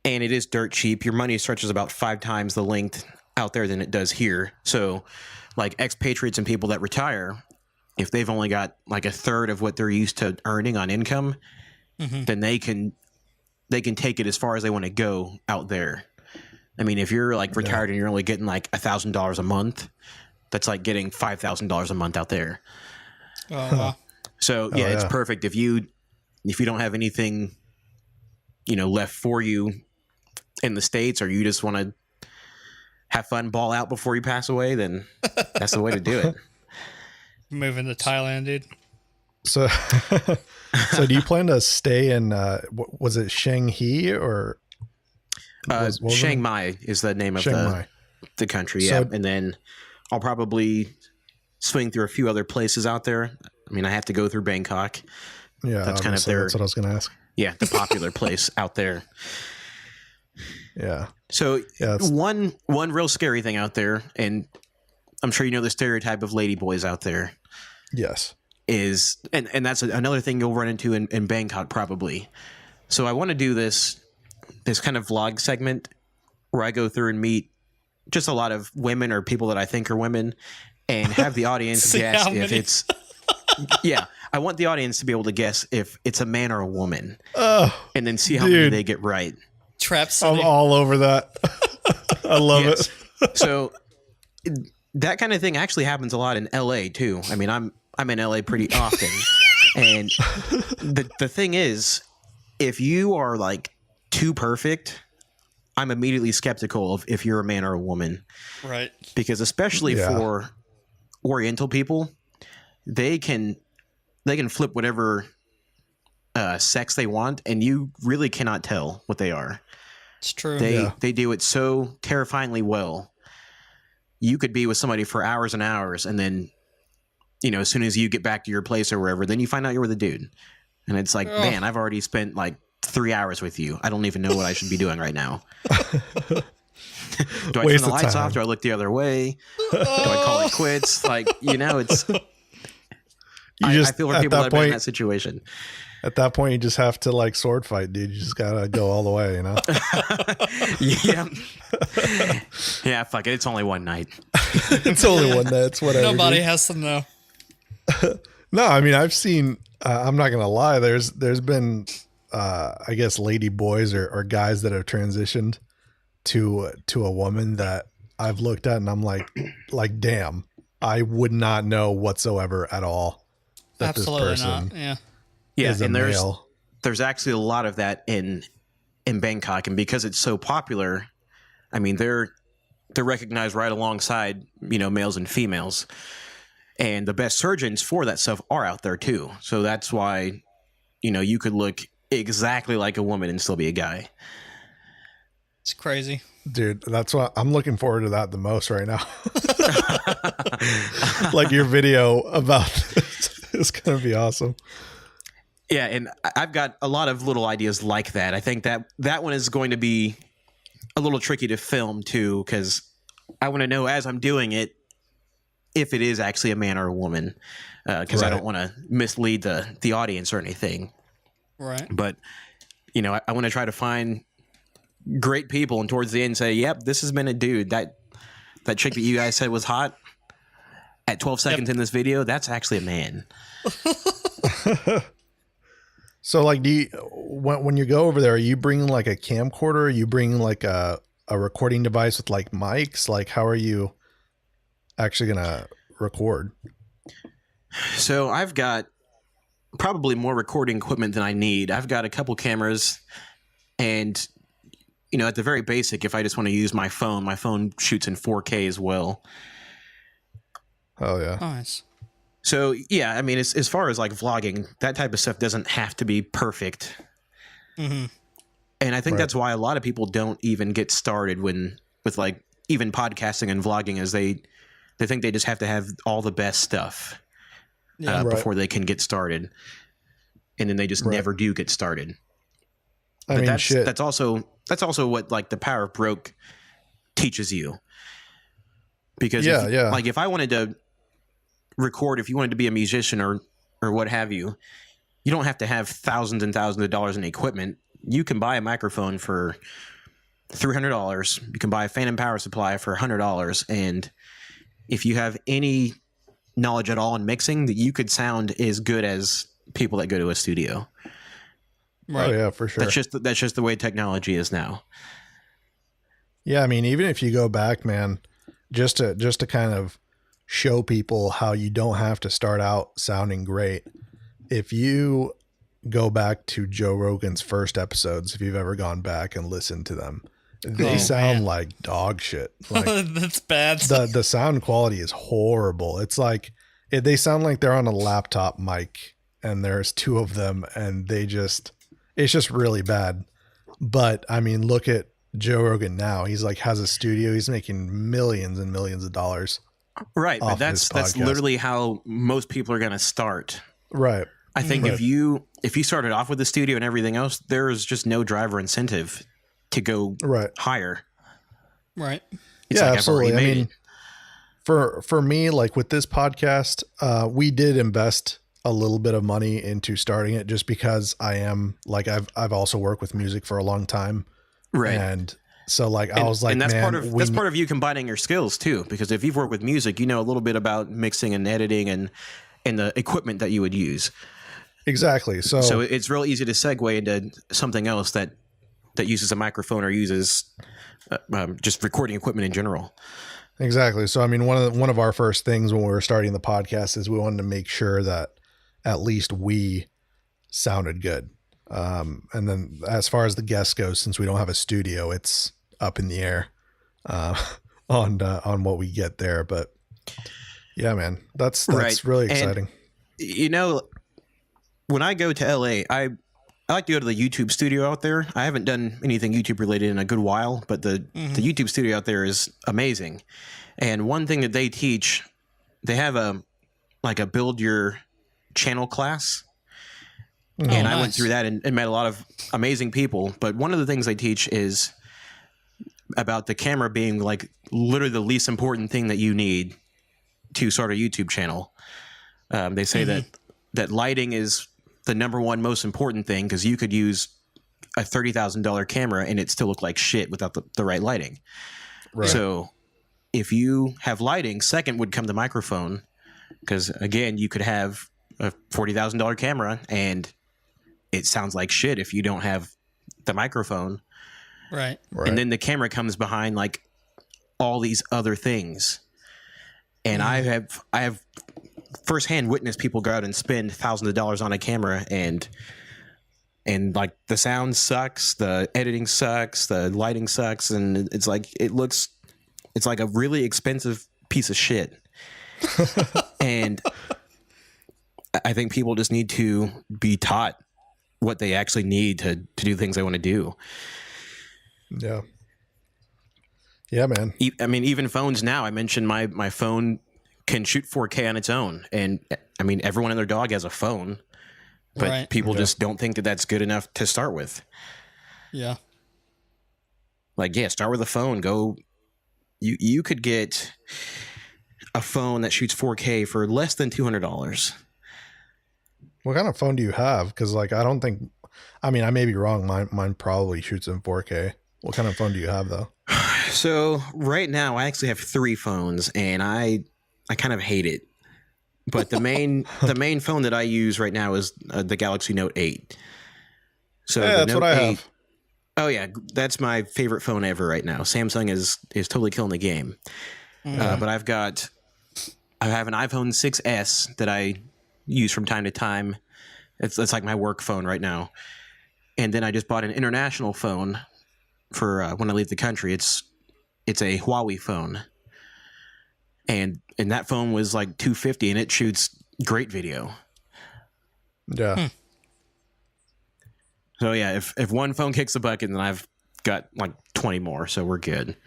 And it is dirt cheap. Your money stretches about 5 times the length out there than it does here. So like expatriates and people that retire, if they've only got like a third of what they're used to earning on income, then they can take it as far as they want to go out there. I mean, if you're like retired and you're only getting like $1,000 a month, that's like getting $5,000 a month out there. Oh, wow. So yeah, it's perfect if you don't have anything, you know, left for you in the States, or you just want to have fun, ball out before you pass away, then that's the way to do it. Moving to Thailand, dude. So, so do you plan to stay in? Was it Shanghai or what was Chiang it? Mai is the name of Chiang Mai. the country. So- Yeah, and then I'll probably swing through a few other places out there. I mean, I have to go through Bangkok. Yeah, That's kind of obviously, their that's what I was going to ask. yeah, the popular place out there. Yeah, So yeah, it's- one real scary thing out there, and I'm sure you know the stereotype of lady boys out there yes, is, and that's another thing you'll run into in Bangkok probably. So I want to do this kind of vlog segment where I go through and meet just a lot of women or people that I think are women, and have the audience See guess how if many- it's yeah. I want the audience to be able to guess if it's a man or a woman, oh, and then see how many Dude. they get right. Trap I'm City. all over that. I love Yes. it. So that kind of thing actually happens a lot in LA too. I mean, I'm in LA pretty often. And the thing is, if you are like too perfect, I'm immediately skeptical of if you're a man or a woman, Right. because especially Yeah. for Oriental people, they can flip whatever sex they want, and you really cannot tell what they are. It's true. They do it so terrifyingly well. You could be with somebody for hours and hours, and then, you know, as soon as you get back to your place or wherever, then you find out you're with a dude, and it's like, Ugh. man, I've already spent like 3 hours with you. I don't even know what I should be doing right now. Do I turn Waste the of lights time. off? Do I look the other way? Do I call it quits? Like, you know, it's. I feel for at people that that have been in point, that situation. at that point, you just have to like sword fight, dude. You just gotta go all the way, you know. Yeah. Yeah, fuck it. It's only one night. It's only one night. It's whatever. Nobody dude. has to know. No, I mean I've seen. I'm not gonna lie. There's been, I guess, lady boys or guys that have transitioned to a woman that I've looked at and I'm like, damn, I would not know whatsoever at all that Absolutely this person not. Yeah. Yeah, is a and male. there's actually a lot of that in Bangkok, and because it's so popular, I mean they're recognized right alongside, you know, males and females, and the best surgeons for that stuff are out there too. So that's why, you know, you could look exactly like a woman and still be a guy. It's crazy. Dude, that's what I'm looking forward to that the most right now. Like your video about this is going to be awesome. Yeah, and I've got a lot of little ideas like that. I think that one is going to be a little tricky to film too, because I want to know as I'm doing it if it is actually a man or a woman, because I Right. don't want to mislead the audience or anything. Right. But you know, I want to try to find great people, and towards the end say, "Yep, this has been a dude. That chick that you guys said was hot at 12 seconds in this video, that's actually a man." So like, do you, when you go over there, are you bringing like a camcorder? Are you bringing like a recording device with like mics? Like, how are you actually going to record? So I've got probably more recording equipment than I need. I've got a couple cameras, and you know, at the very basic, if I just want to use my phone shoots in 4K as well. Oh yeah. Nice. So yeah, I mean, as far as like vlogging, that type of stuff doesn't have to be perfect. Mm-hmm. And I think Right. that's why a lot of people don't even get started with like even podcasting and vlogging, is they think they just have to have all the best stuff Yeah. Right. before they can get started, and then they just Right. never do get started. I But mean, that's shit. that's also what like the power of broke teaches you. Because Yeah, if, yeah. like if I wanted to record, if you wanted to be a musician or what have you, you don't have to have thousands and thousands of dollars in equipment. You can buy a microphone for $300. You can buy a phantom power supply for $100, and if you have any knowledge at all in mixing, that you could sound as good as people that go to a studio. Right. Oh yeah, for sure. That's just the way technology is now. Yeah, I mean, even if you go back, man, just to kind of show people how you don't have to start out sounding great. If you go back to Joe Rogan's first episodes, if you've ever gone back and listened to them, they Oh, sound man. like dog shit. Like That's bad. the sound quality is horrible. It's like they sound like they're on a laptop mic and there's two of them, and it's just really bad. But I mean, look at Joe Rogan now. He's like has a studio. He's making millions and millions of dollars. Right, but Off his that's podcast. literally how most people are going to start. Right. I think Right. if you started off with the studio and everything else, there's just no driver incentive to go Right. higher. Right. It's Yeah, like I've already absolutely. I made mean, for me, like with this podcast, we did invest a little bit of money into starting it just because I am like I've also worked with music for a long time. Right. And so like I was like, and that's man, part of you combining your skills too, because if you've worked with music, you know a little bit about mixing and editing and the equipment that you would use. exactly. So it's real easy to segue into something else that uses a microphone or uses just recording equipment in general. Exactly. So I mean, one of our first things when we were starting the podcast is we wanted to make sure that at least we sounded good. And then as far as the guest goes, since we don't have a studio, it's up in the air on what we get there. But yeah, man, that's Right. really And, exciting. you know, when I go to LA, I like to go to the YouTube studio out there. I haven't done anything YouTube related in a good while, but the YouTube studio out there is amazing. And one thing that they teach, they have a build your channel class. And I went nice. through that and met a lot of amazing people. But one of the things they teach is about the camera being like literally the least important thing that you need to start a YouTube channel. They say that lighting is the number one most important thing, because you could use a $30,000 camera and it still look like shit without the right lighting. Right. So if you have lighting, second would come the microphone, because again, you could have a $40,000 camera and it sounds like shit if you don't have the microphone. Right. Right. And then the camera comes behind like all these other things. And I have firsthand witnessed people go out and spend thousands of dollars on a camera and like the sound sucks, the editing sucks, the lighting sucks, and it's like it's like a really expensive piece of shit. And I think people just need to be taught what they actually need to do things they want to do. Yeah. Yeah, man. I mean, even phones now, I mentioned my phone can shoot 4K on its own. And I mean, everyone and their dog has a phone, but Right. people just don't think that that's good enough to start with. Yeah. Like, yeah, start with a phone. Go, you could get a phone that shoots 4K for less than $200. What kind of phone do you have? Because like I don't think, I mean, I may be wrong. Mine probably shoots in 4K. What kind of phone do you have though? So right now I actually have 3 phones and I kind of hate it. But the main phone that I use right now is the Galaxy Note 8. So Yeah, the that's Note what I 8 have. Oh yeah, that's my favorite phone ever right now. Samsung is totally killing the game. But I have an iPhone 6s that I use from time to time. It's like my work phone right now. And then I just bought an international phone for when I leave the country. It's a Huawei phone, and that phone was like $250, and it shoots great video. Yeah. So yeah, if one phone kicks the bucket, then I've got like 20 more, so we're good.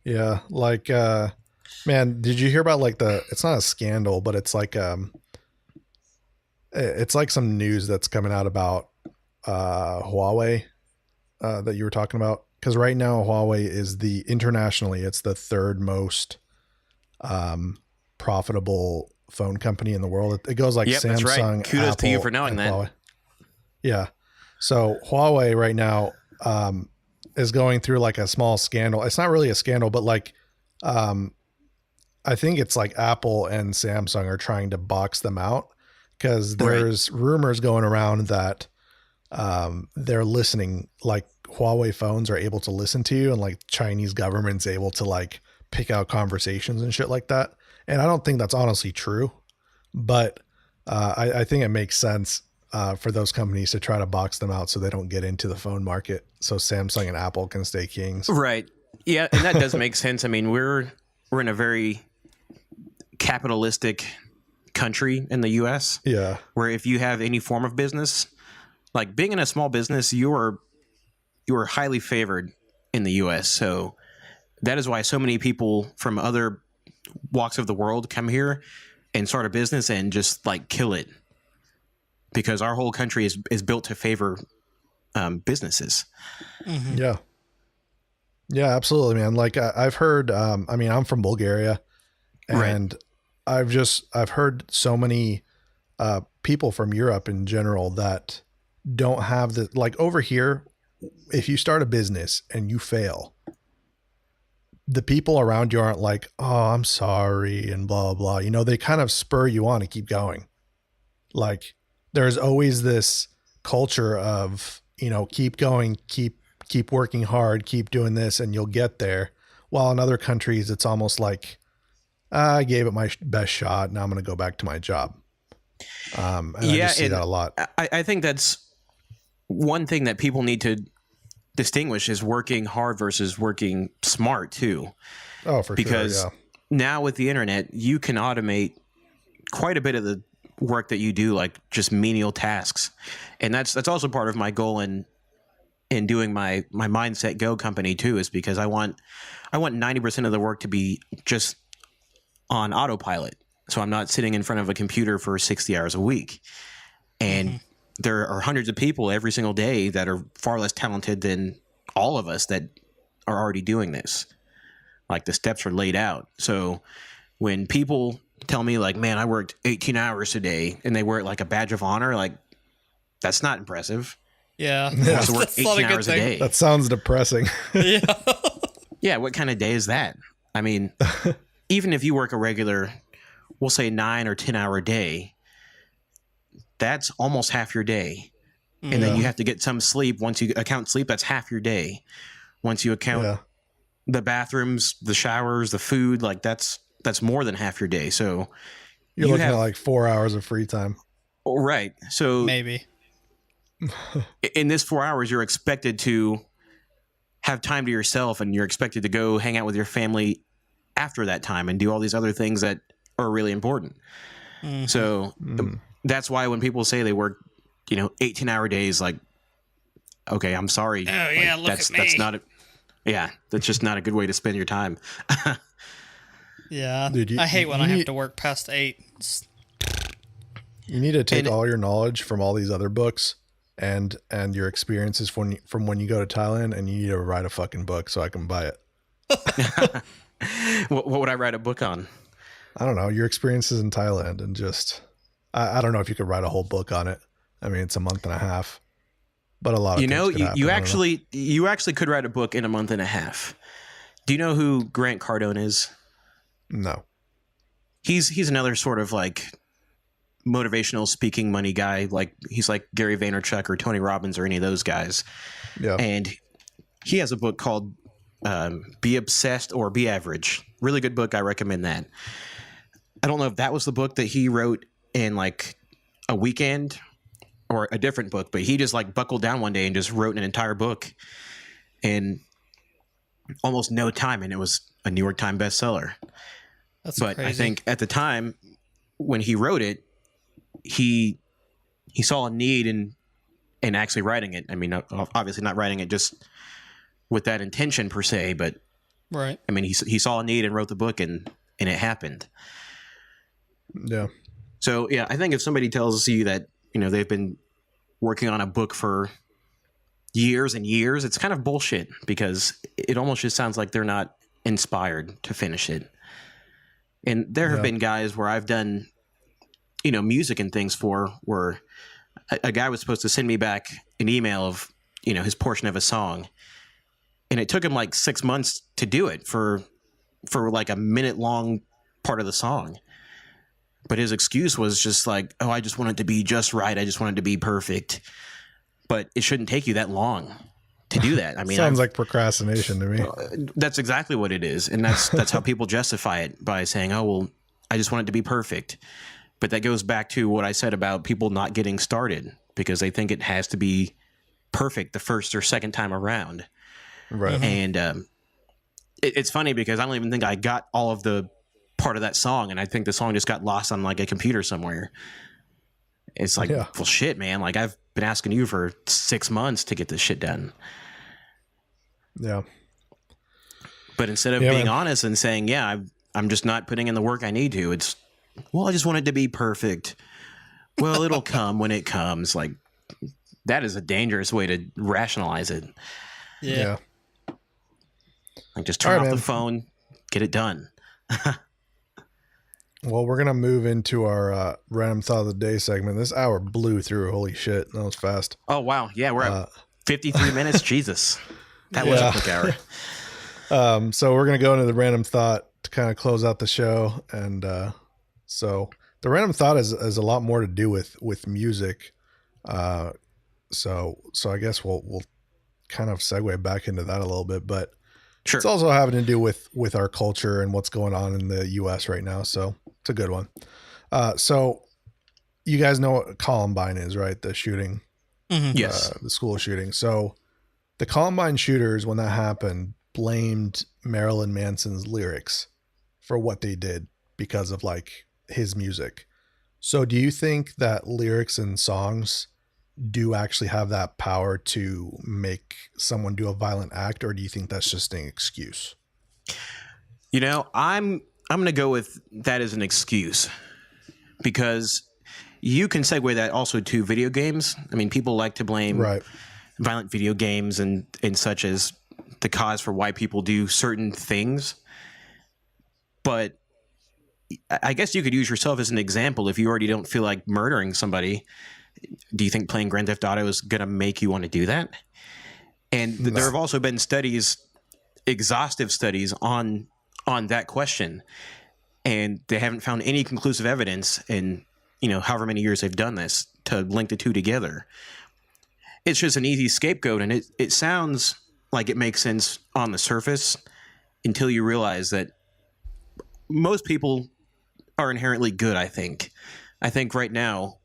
Yeah. Like, man, did you hear about like it's not a scandal, but it's like some news that's coming out about Huawei that you were talking about? Because right now Huawei is internationally, it's the third most profitable phone company in the world. It goes like Yep, Samsung. that's right. Kudos to you Apple, for knowing and that. Huawei. Yeah. So Huawei right now is going through like a small scandal. It's not really a scandal, but like I think it's like Apple and Samsung are trying to box them out, because there's rumors going around that they're listening, like Huawei phones are able to listen to you, and like Chinese government's able to like pick out conversations and shit like that. And I don't think that's honestly true, but I think it makes sense for those companies to try to box them out so they don't get into the phone market, so Samsung and Apple can stay kings. Right. Yeah, and that does make sense. I mean, we're in a very capitalistic country in the U.S. Yeah. Where if you have any form of business, like being in a small business, you are highly favored in the U.S. So that is why so many people from other walks of the world come here and start a business and just like kill it, because our whole country is built to favor businesses. Mm-hmm. Yeah. Yeah, absolutely, man. Like I've heard, I mean, I'm from Bulgaria, and I've heard so many people from Europe in general that don't have the, like over here, if you start a business and you fail, the people around you aren't like, oh, I'm sorry, and blah, blah, blah. They kind of spur you on to keep going. Like there's always this culture of, keep going, keep working hard, keep doing this, and you'll get there. While in other countries, it's almost like, I gave it my best shot. Now I'm going to go back to my job. And I just see that a lot. I think that's one thing that people need to distinguish is working hard versus working smart too. Oh, for because sure. Yeah. Now with the internet, you can automate quite a bit of the work that you do, like just menial tasks. And that's also part of my goal in doing my Mindset Go company too, is because I want 90% of the work to be just on autopilot. So I'm not sitting in front of a computer for 60 hours a week. And there are hundreds of people every single day that are far less talented than all of us that are already doing this. Like the steps are laid out. So when people tell me like, man, I worked 18 hours today, and they wear it like a badge of honor, like that's not impressive. Yeah. I also work 18 hours a day. That sounds depressing. Yeah. Yeah. What kind of day is that? I mean, even if you work a regular, we'll say 9 or 10 hour day, that's almost half your day. And then you have to get some sleep. Once you account sleep, that's half your day. Once you account the bathrooms, the showers, the food, like that's more than half your day. So you're looking at like 4 hours of free time. Right. So maybe in this 4 hours, you're expected to have time to yourself, and you're expected to go hang out with your family after that time and do all these other things that are really important. So that's why when people say they work, 18-hour days, like, okay, I'm sorry. Oh yeah, like, that's not that's just not a good way to spend your time. Yeah. Dude, I hate when I have to work past 8. You need to take all your knowledge from all these other books and your experiences from when you go to Thailand, and you need to write a fucking book so I can buy it. What would I write a book on? I don't know, your experiences in Thailand, and just, I don't know if you could write a whole book on it. I mean, it's a month and a half, but a lot of you actually could write a book in a month and a half. Do you know who Grant Cardone is? No. He's another sort of like motivational speaking money guy. Like he's like Gary Vaynerchuk or Tony Robbins or any of those guys. Yeah. And he has a book called Be Obsessed or Be Average. Really good book. I recommend that. I don't know if that was the book that he wrote in like a weekend or a different book, but he just like buckled down one day and just wrote an entire book in almost no time. And it was a New York Times bestseller. That's but crazy. I think at the time when he wrote it, he saw a need in actually writing it. I mean, obviously not writing it just with that intention per se, but right. I mean, he saw a need and wrote the book, and it happened. Yeah. So yeah, I think if somebody tells you that, they've been working on a book for years and years, it's kind of bullshit, because it almost just sounds like they're not inspired to finish it. And there have been guys where I've done, music and things for, where a guy was supposed to send me back an email of, his portion of a song. And it took him like 6 months to do it for like a minute long part of the song. But his excuse was just like, oh, I just want it to be just right. I just want it to be perfect. But it shouldn't take you that long to do that. I mean, sounds like procrastination to me. That's exactly what it is. And that's how people justify it, by saying, oh, well, I just want it to be perfect. But that goes back to what I said about people not getting started, because they think it has to be perfect the first or second time around. Right. And it's funny because I don't even think I got all of the part of that song, and I think the song just got lost on like a computer somewhere. It's like, Yeah. well, shit, man. Like, I've been asking you for 6 months to get this shit done. Yeah. But instead of being honest and saying, yeah, I'm just not putting in the work I need to, it's, well, I just want it to be perfect. Well, it'll come when it comes. Like, that is a dangerous way to rationalize it. Yeah. Like, just turn All off right, the man. phone, get it done. Well, we're going to move into our random thought of the day segment. This hour blew through. Holy shit. That was fast. Oh, wow. Yeah, we're at 53 minutes. Jesus. That was a quick hour. So we're going to go into the random thought to kind of close out the show. And so the random thought is a lot more to do with music. So I guess we'll kind of segue back into that a little bit, but Sure. it's also having to do with our culture and what's going on in the US right now. So it's a good one. So you guys know what Columbine is, right? The shooting, Yes. the school shooting. So the Columbine shooters, when that happened, blamed Marilyn Manson's lyrics for what they did because of like his music. So do you think that lyrics and songs do actually have that power to make someone do a violent act, or do you think that's just an excuse? You know, I'm going to go with that as an excuse, because you can segue that also to video games. I mean, people like to blame violent video games and such as the cause for why people do certain things. But I guess you could use yourself as an example. If you already don't feel like murdering somebody, do you think playing Grand Theft Auto is going to make you want to do that? And there have also been studies, exhaustive studies on that question, and they haven't found any conclusive evidence in, you know, however many years they've done this to link the two together. It's just an easy scapegoat, and it sounds like it makes sense on the surface until you realize that most people are inherently good, I think. I think right now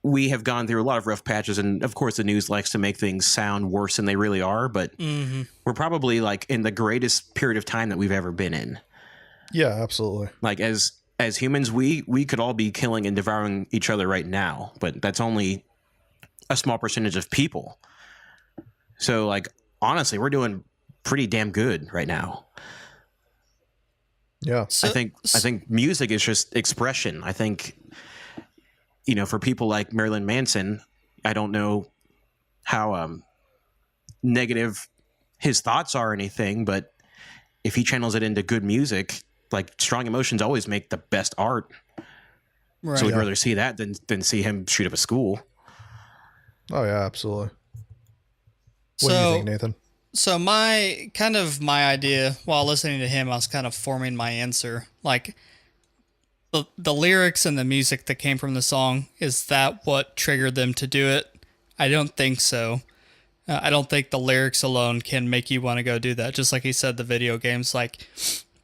we have gone through a lot of rough patches, and of course the news likes to make things sound worse than they really are, but we're probably like in the greatest period of time that we've ever been in. Yeah, absolutely. Like as humans, we could all be killing and devouring each other right now, but that's only a small percentage of people. So like, honestly, we're doing pretty damn good right now. Yeah. So, I think music is just expression. I think, you know, for people like Marilyn Manson, I don't know how negative his thoughts are or anything, but if he channels it into good music, like strong emotions always make the best art. right. So we'd rather see that than see him shoot up a school. Oh yeah, absolutely. What do you So, think, Nathan? so my idea while listening to him, I was kind of forming my answer. Like the lyrics and the music that came from the song, is that what triggered them to do it? I don't think so. I don't think the lyrics alone can make you want to go do that. Just like he said, the video games, like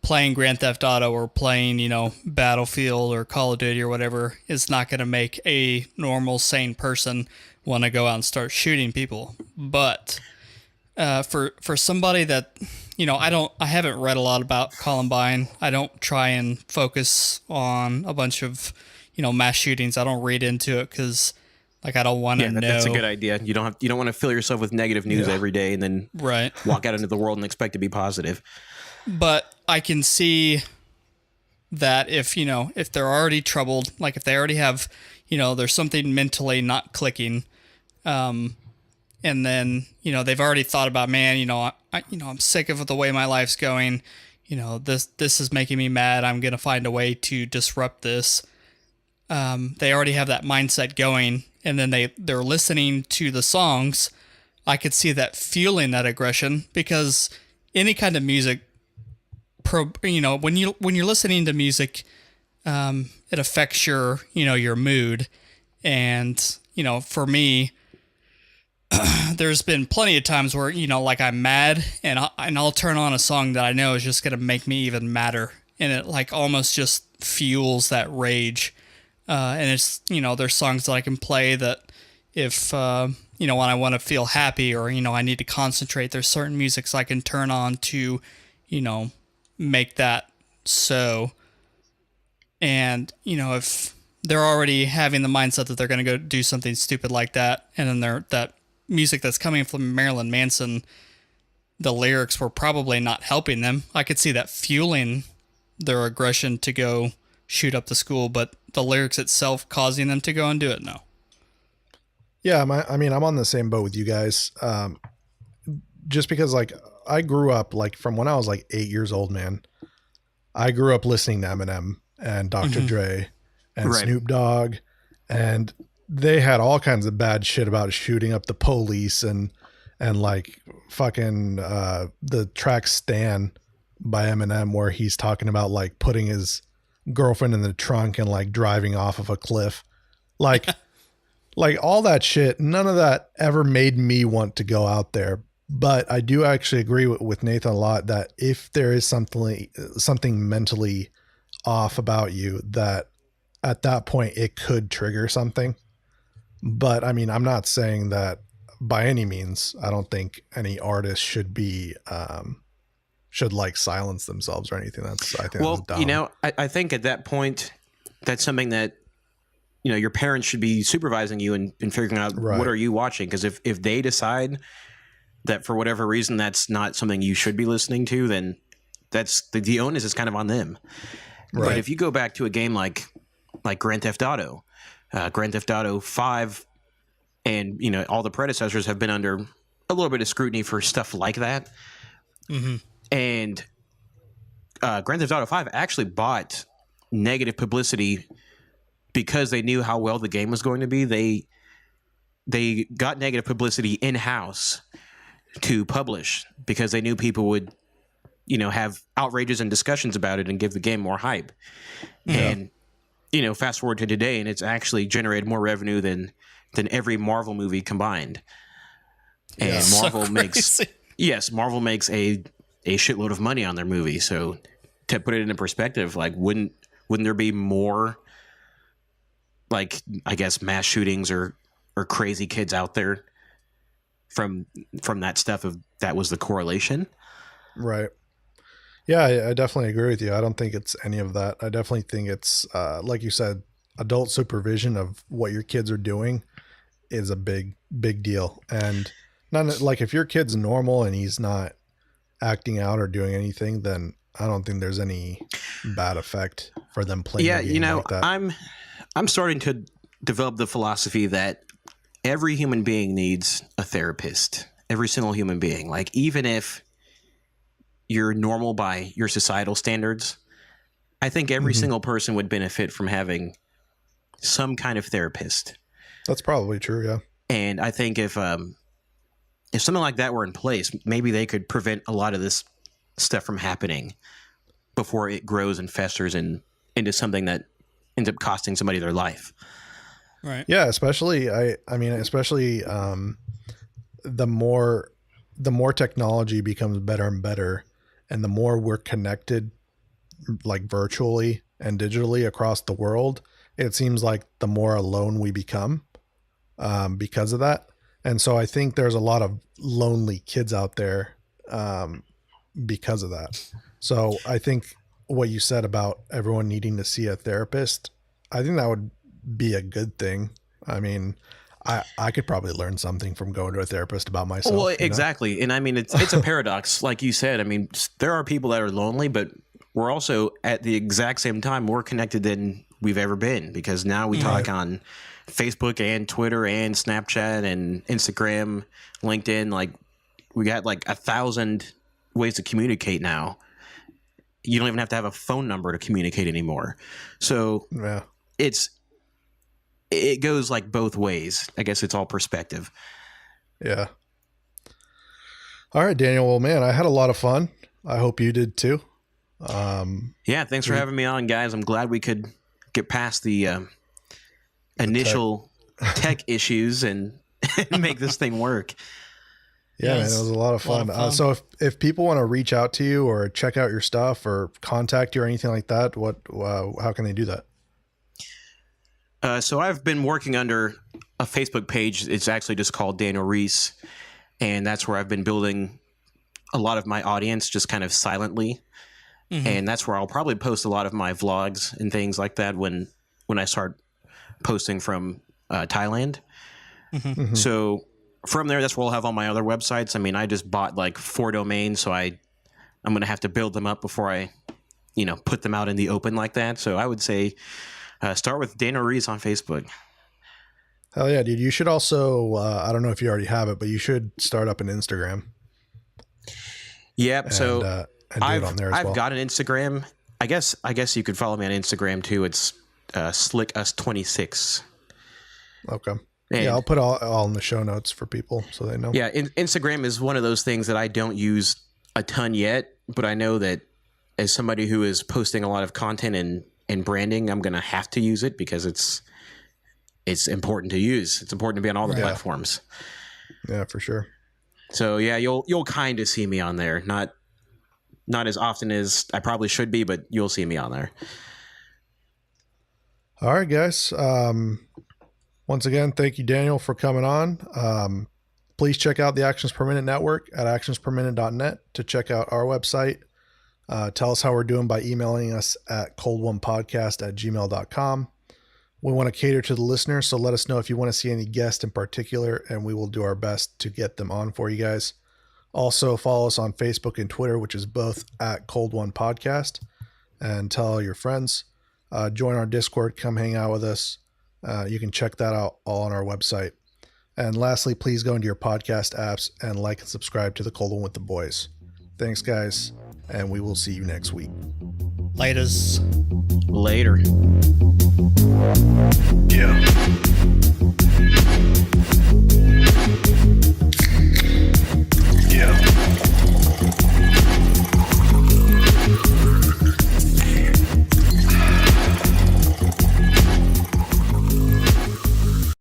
playing Grand Theft Auto or playing, you know, Battlefield or Call of Duty or whatever, is not going to make a normal, sane person want to go out and start shooting people. But for somebody that, you know, I haven't read a lot about Columbine. I don't try and focus on a bunch of, you know, mass shootings. I don't read into it because, like, I don't want to know. That's a good idea. You don't want to fill yourself with negative news every day and then walk out into the world and expect to be positive. But I can see that if they're already troubled, like if they already have, you know, there's something mentally not clicking, and then, you know, they've already thought about, man, you know, I'm sick of the way my life's going. You know, this is making me mad. I'm going to find a way to disrupt this. They already have that mindset going, and then they're listening to the songs. I could see that feeling that aggression, because any kind of music, you know, when you're listening to music, it affects your mood. And, you know, for me, there's been plenty of times where, you know, like I'm mad and I'll turn on a song that I know is just going to make me even madder. And it like almost just fuels that rage. And it's, you know, there's songs that I can play that if, you know, when I want to feel happy or, you know, I need to concentrate, there's certain musics I can turn on to, you know, make that so. And, if they're already having the mindset that they're going to go do something stupid like that, and then that music that's coming from Marilyn Manson, the lyrics were probably not helping them. I could see that fueling their aggression to go shoot up the school, but the lyrics itself causing them to go and do it, no. Yeah, I'm on the same boat with you guys. Just because, like, I grew up, like, from when I was, like, 8 years old, man. I grew up listening to Eminem and Dr. Dre and Snoop Dogg, and they had all kinds of bad shit about shooting up the police and like fucking the track Stan by Eminem, where he's talking about like putting his girlfriend in the trunk and like driving off of a cliff. Like like all that shit, none of that ever made me want to go out there. But I do actually agree with Nathan a lot that if there is something mentally off about you, that at that point it could trigger something. But I mean, I'm not saying that by any means. I don't think any artist should be should like silence themselves or anything. I think that's dumb. I think at that point, that's something that your parents should be supervising you and figuring out what are you watching, because if they decide that for whatever reason that's not something you should be listening to, then that's the onus is kind of on them. Right. But if you go back to a game like Grand Theft Auto 5, and all the predecessors have been under a little bit of scrutiny for stuff like that. Mm-hmm. And Grand Theft Auto 5 actually bought negative publicity because they knew how well the game was going to be. They got negative publicity in-house to publish because they knew people would have outrages and discussions about it and give the game more hype. Yeah. And fast forward to today, and it's actually generated more revenue than every Marvel movie combined. And Marvel makes a shitload of money on their movie. So to put it into perspective, like wouldn't there be more, like, I guess, mass shootings or crazy kids out there from that stuff, if that was the correlation? Right. Yeah, I definitely agree with you. I don't think it's any of that. I definitely think it's, like you said, adult supervision of what your kids are doing is a big deal. And not like if your kid's normal and he's not acting out or doing anything, then I don't think there's any bad effect for them playing. Yeah, like that. I'm starting to develop the philosophy that every human being needs a therapist. Every single human being. Like, even if you're normal by your societal standards, I think every single person would benefit from having some kind of therapist. That's probably true, yeah. And I think if something like that were in place, maybe they could prevent a lot of this stuff from happening before it grows and festers into something that ends up costing somebody their life. Right. Yeah, especially the more technology becomes better and better, and the more we're connected, like virtually and digitally across the world, it seems like the more alone we become because of that. And so I think there's a lot of lonely kids out there because of that. So I think what you said about everyone needing to see a therapist, I think that would be a good thing. I mean, I could probably learn something from going to a therapist about myself. Well, exactly. And I mean, it's a paradox. Like you said, I mean, there are people that are lonely, but we're also at the exact same time more connected than we've ever been, because now we talk on Facebook and Twitter and Snapchat and Instagram, LinkedIn. Like, we got like 1,000 ways to communicate now. You don't even have to have a phone number to communicate anymore. So it goes like both ways. I guess it's all perspective. Yeah. All right, Daniel. Well, man, I had a lot of fun. I hope you did too. Yeah. Thanks for having me on, guys. I'm glad we could get past the initial tech issues and make this thing work. Yeah, man, it was a lot of fun. So if people want to reach out to you or check out your stuff or contact you or anything like that, how can they do that? So I've been working under a Facebook page. It's actually just called Daniel Reece, and that's where I've been building a lot of my audience just kind of silently. and that's where I'll probably post a lot of my vlogs and things like that when I start posting from Thailand. So from there, that's where I'll have all my other websites. I mean, I just bought like 4 domains, so I'm going to have to build them up before I, put them out in the open like that. So I would say start with Daniel Reece on Facebook. Hell yeah, dude. You should also, I don't know if you already have it, but you should start up an Instagram. Yep. And, So and do it on there as well. I've got an Instagram. I guess you could follow me on Instagram too. It's SlickUs26. Okay. And yeah, I'll put all in the show notes for people so they know. yeah, Instagram is one of those things that I don't use a ton yet, but I know that as somebody who is posting a lot of content and branding, I'm going to have to use it because it's important to use. It's important to be on all the platforms. Yeah, for sure. So yeah, you'll kind of see me on there. Not as often as I probably should be, but you'll see me on there. All right, guys. Once again, thank you, Daniel, for coming on. Please check out the Actions Per Minute Network at actionsperminute.net to check out our website. Tell us how we're doing by emailing us at coldonepodcast@gmail.com. We want to cater to the listeners, so let us know if you want to see any guests in particular, and we will do our best to get them on for you guys. Also, follow us on Facebook and Twitter, which is both at Cold One Podcast, and tell all your friends. Join our Discord. Come hang out with us. You can check that out all on our website. And lastly, please go into your podcast apps and like and subscribe to the Cold One with the Boys. Thanks, guys, and we will see you next week. Laters. Later. Yeah.